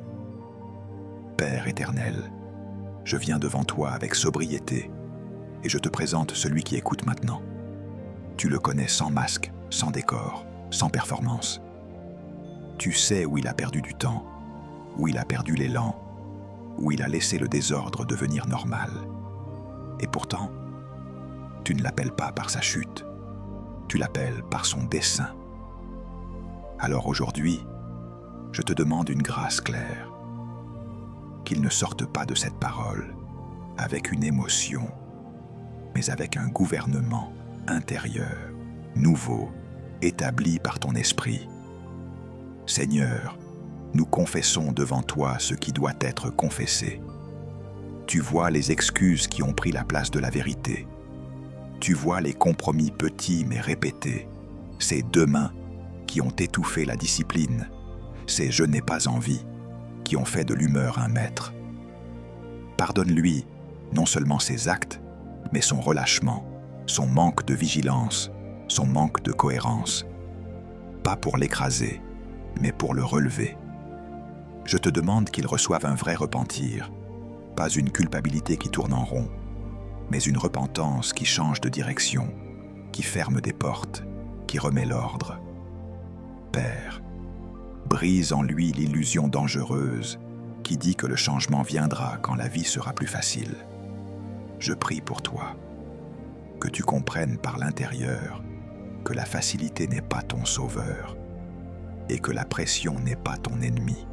Père éternel, je viens devant toi avec sobriété et je te présente celui qui écoute maintenant. Tu le connais sans masque, sans décor, sans performance. Tu sais où il a perdu du temps, où il a perdu l'élan, où il a laissé le désordre devenir normal. Et pourtant, tu ne l'appelles pas par sa chute, tu l'appelles par son dessein. Alors aujourd'hui, je te demande une grâce claire, qu'il ne sorte pas de cette parole avec une émotion, mais avec un gouvernement intérieur, nouveau, établi par ton esprit. Seigneur, nous confessons devant toi ce qui doit être confessé. Tu vois les excuses qui ont pris la place de la vérité. Tu vois les compromis petits mais répétés, ces 2 mains qui ont étouffé la discipline, ces « je n'ai pas envie » qui ont fait de l'humeur un maître. Pardonne-lui non seulement ses actes, mais son relâchement, son manque de vigilance, son manque de cohérence. Pas pour l'écraser, mais pour le relever. Je te demande qu'il reçoive un vrai repentir, pas une culpabilité qui tourne en rond, mais une repentance qui change de direction, qui ferme des portes, qui remet l'ordre. Père, brise en lui l'illusion dangereuse qui dit que le changement viendra quand la vie sera plus facile. Je prie pour toi, que tu comprennes par l'intérieur que la facilité n'est pas ton sauveur et que la pression n'est pas ton ennemi,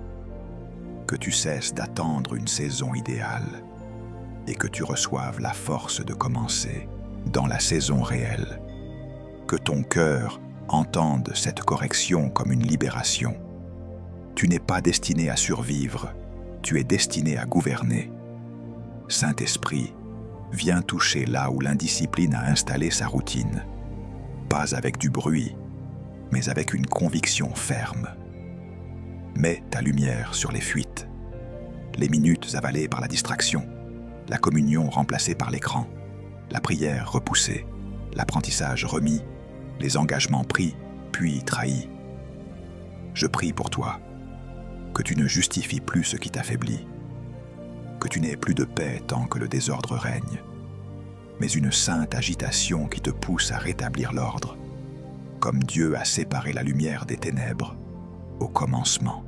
que tu cesses d'attendre une saison idéale et que tu reçoives la force de commencer dans la saison réelle, que ton cœur entende cette correction comme une libération. Tu n'es pas destiné à survivre, tu es destiné à gouverner. Saint-Esprit, viens toucher là où l'indiscipline a installé sa routine, pas avec du bruit, mais avec une conviction ferme. Mets ta lumière sur les fuites, les minutes avalées par la distraction, la communion remplacée par l'écran, la prière repoussée, l'apprentissage remis, les engagements pris, puis trahis. Je prie pour toi, que tu ne justifies plus ce qui t'affaiblit, que tu n'aies plus de paix tant que le désordre règne, mais une sainte agitation qui te pousse à rétablir l'ordre, comme Dieu a séparé la lumière des ténèbres au commencement.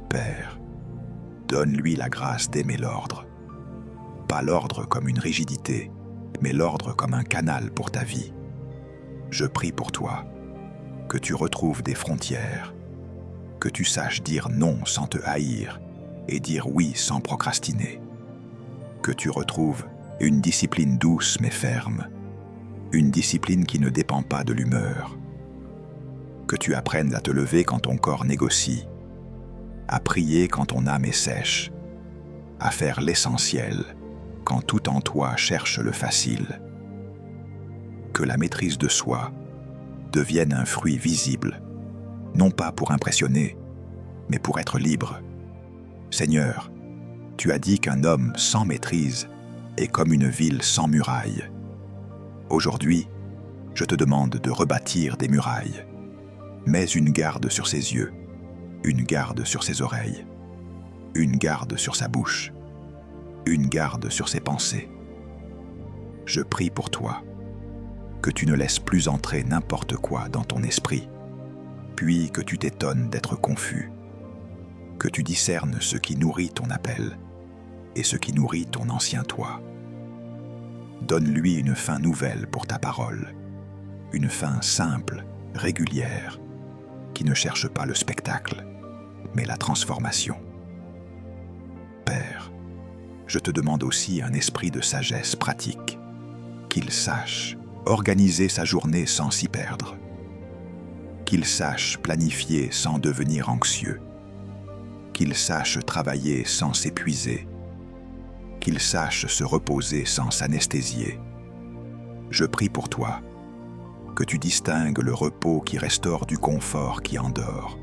Père, donne-lui la grâce d'aimer l'ordre, pas l'ordre comme une rigidité, mais l'ordre comme un canal pour ta vie. Je prie pour toi, que tu retrouves des frontières, que tu saches dire non sans te haïr et dire oui sans procrastiner, que tu retrouves une discipline douce mais ferme, une discipline qui ne dépend pas de l'humeur. Que tu apprennes à te lever quand ton corps négocie, à prier quand ton âme est sèche, à faire l'essentiel quand tout en toi cherche le facile. Que la maîtrise de soi devienne un fruit visible, non pas pour impressionner, mais pour être libre. Seigneur, tu as dit qu'un homme sans maîtrise est comme une ville sans murailles. Aujourd'hui, je te demande de rebâtir des murailles. Mets une garde sur ses yeux, une garde sur ses oreilles, une garde sur sa bouche, une garde sur ses pensées. Je prie pour toi, que tu ne laisses plus entrer n'importe quoi dans ton esprit, puis que tu t'étonnes d'être confus, que tu discernes ce qui nourrit ton appel et ce qui nourrit ton ancien toi. Donne-lui une fin nouvelle pour ta parole, une fin simple, régulière, qui ne cherche pas le spectacle, mais la transformation. Père, je te demande aussi un esprit de sagesse pratique, qu'il sache organiser sa journée sans s'y perdre, qu'il sache planifier sans devenir anxieux, qu'il sache travailler sans s'épuiser, qu'il sache se reposer sans s'anesthésier. Je prie pour toi, que tu distingues le repos qui restaure du confort qui endort,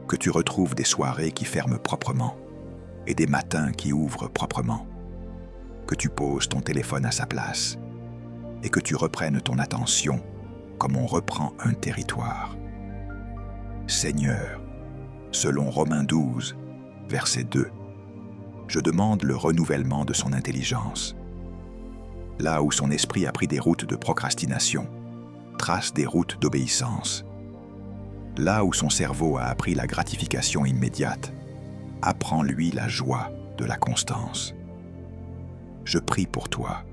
que tu retrouves des soirées qui ferment proprement et des matins qui ouvrent proprement, que tu poses ton téléphone à sa place et que tu reprennes ton attention comme on reprend un territoire. Seigneur, selon Romains 12, verset 2, je demande le renouvellement de son intelligence. Là où son esprit a pris des routes de procrastination, trace des routes d'obéissance. Là où son cerveau a appris la gratification immédiate, apprends-lui la joie de la constance. Je prie pour toi,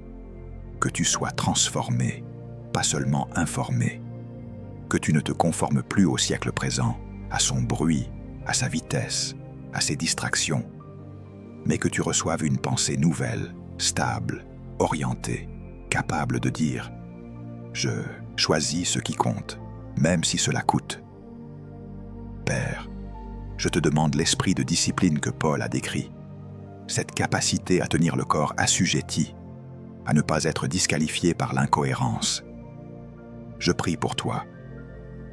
que tu sois transformé, pas seulement informé, que tu ne te conformes plus au siècle présent, à son bruit, à sa vitesse, à ses distractions, mais que tu reçoives une pensée nouvelle, stable, orientée, capable de dire « Je choisis ce qui compte, même si cela coûte. » Père, je te demande l'esprit de discipline que Paul a décrit, cette capacité à tenir le corps assujetti, à ne pas être disqualifié par l'incohérence. Je prie pour toi,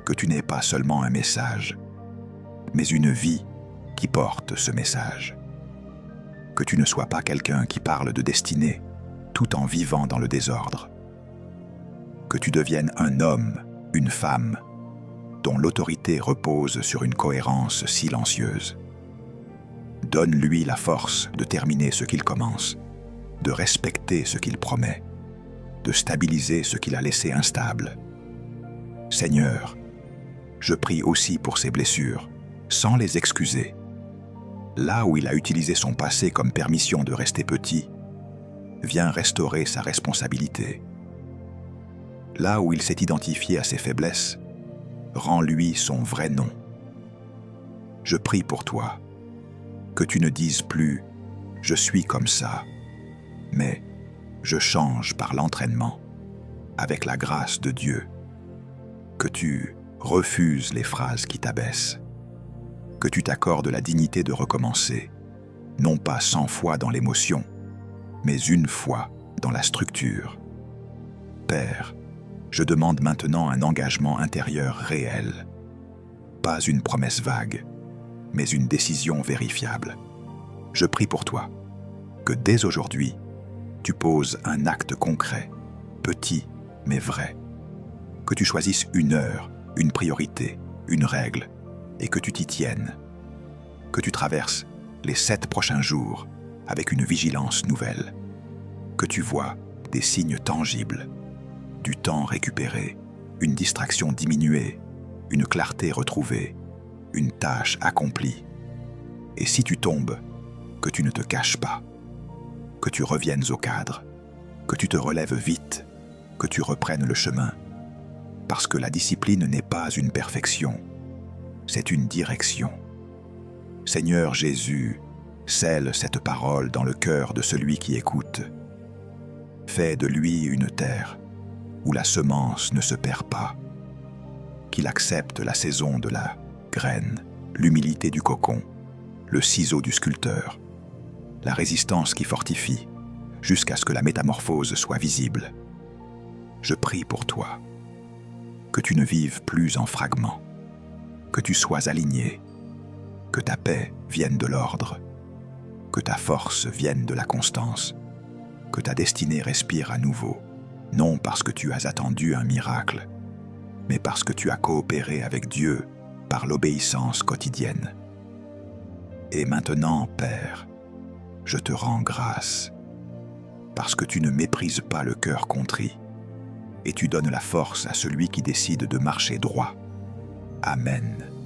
que tu n'aies pas seulement un message, mais une vie qui porte ce message. Que tu ne sois pas quelqu'un qui parle de destinée, tout en vivant dans le désordre. Que tu deviennes un homme, une femme, dont l'autorité repose sur une cohérence silencieuse. Donne-lui la force de terminer ce qu'il commence, de respecter ce qu'il promet, de stabiliser ce qu'il a laissé instable. Seigneur, je prie aussi pour ses blessures, sans les excuser. Là où il a utilisé son passé comme permission de rester petit, viens restaurer sa responsabilité. Là où il s'est identifié à ses faiblesses, rends-lui son vrai nom. Je prie pour toi, que tu ne dises plus « je suis comme ça », mais « je change par l'entraînement, avec la grâce de Dieu », que tu refuses les phrases qui t'abaissent, que tu t'accordes la dignité de recommencer, non pas 100 fois dans l'émotion, mais une fois dans la structure. Père, je demande maintenant un engagement intérieur réel, pas une promesse vague, mais une décision vérifiable. Je prie pour toi, que dès aujourd'hui, tu poses un acte concret, petit mais vrai, que tu choisisses une heure, une priorité, une règle, et que tu t'y tiennes, que tu traverses les 7 prochains jours avec une vigilance nouvelle, que tu vois des signes tangibles, du temps récupéré, une distraction diminuée, une clarté retrouvée, une tâche accomplie. Et si tu tombes, que tu ne te caches pas, que tu reviennes au cadre, que tu te relèves vite, que tu reprennes le chemin, parce que la discipline n'est pas une perfection, c'est une direction. Seigneur Jésus, scelle cette parole dans le cœur de celui qui écoute. Fais de lui une terre où la semence ne se perd pas. qu'il accepte la saison de la graine, l'humilité du cocon, le ciseau du sculpteur, la résistance qui fortifie, jusqu'à ce que la métamorphose soit visible. Je prie pour toi, que tu ne vives plus en fragments, que tu sois aligné, que ta paix vienne de l'ordre, que ta force vienne de la constance, que ta destinée respire à nouveau, non parce que tu as attendu un miracle, mais parce que tu as coopéré avec Dieu par l'obéissance quotidienne. Et maintenant, Père, je te rends grâce, parce que tu ne méprises pas le cœur contrit, et tu donnes la force à celui qui décide de marcher droit. Amen.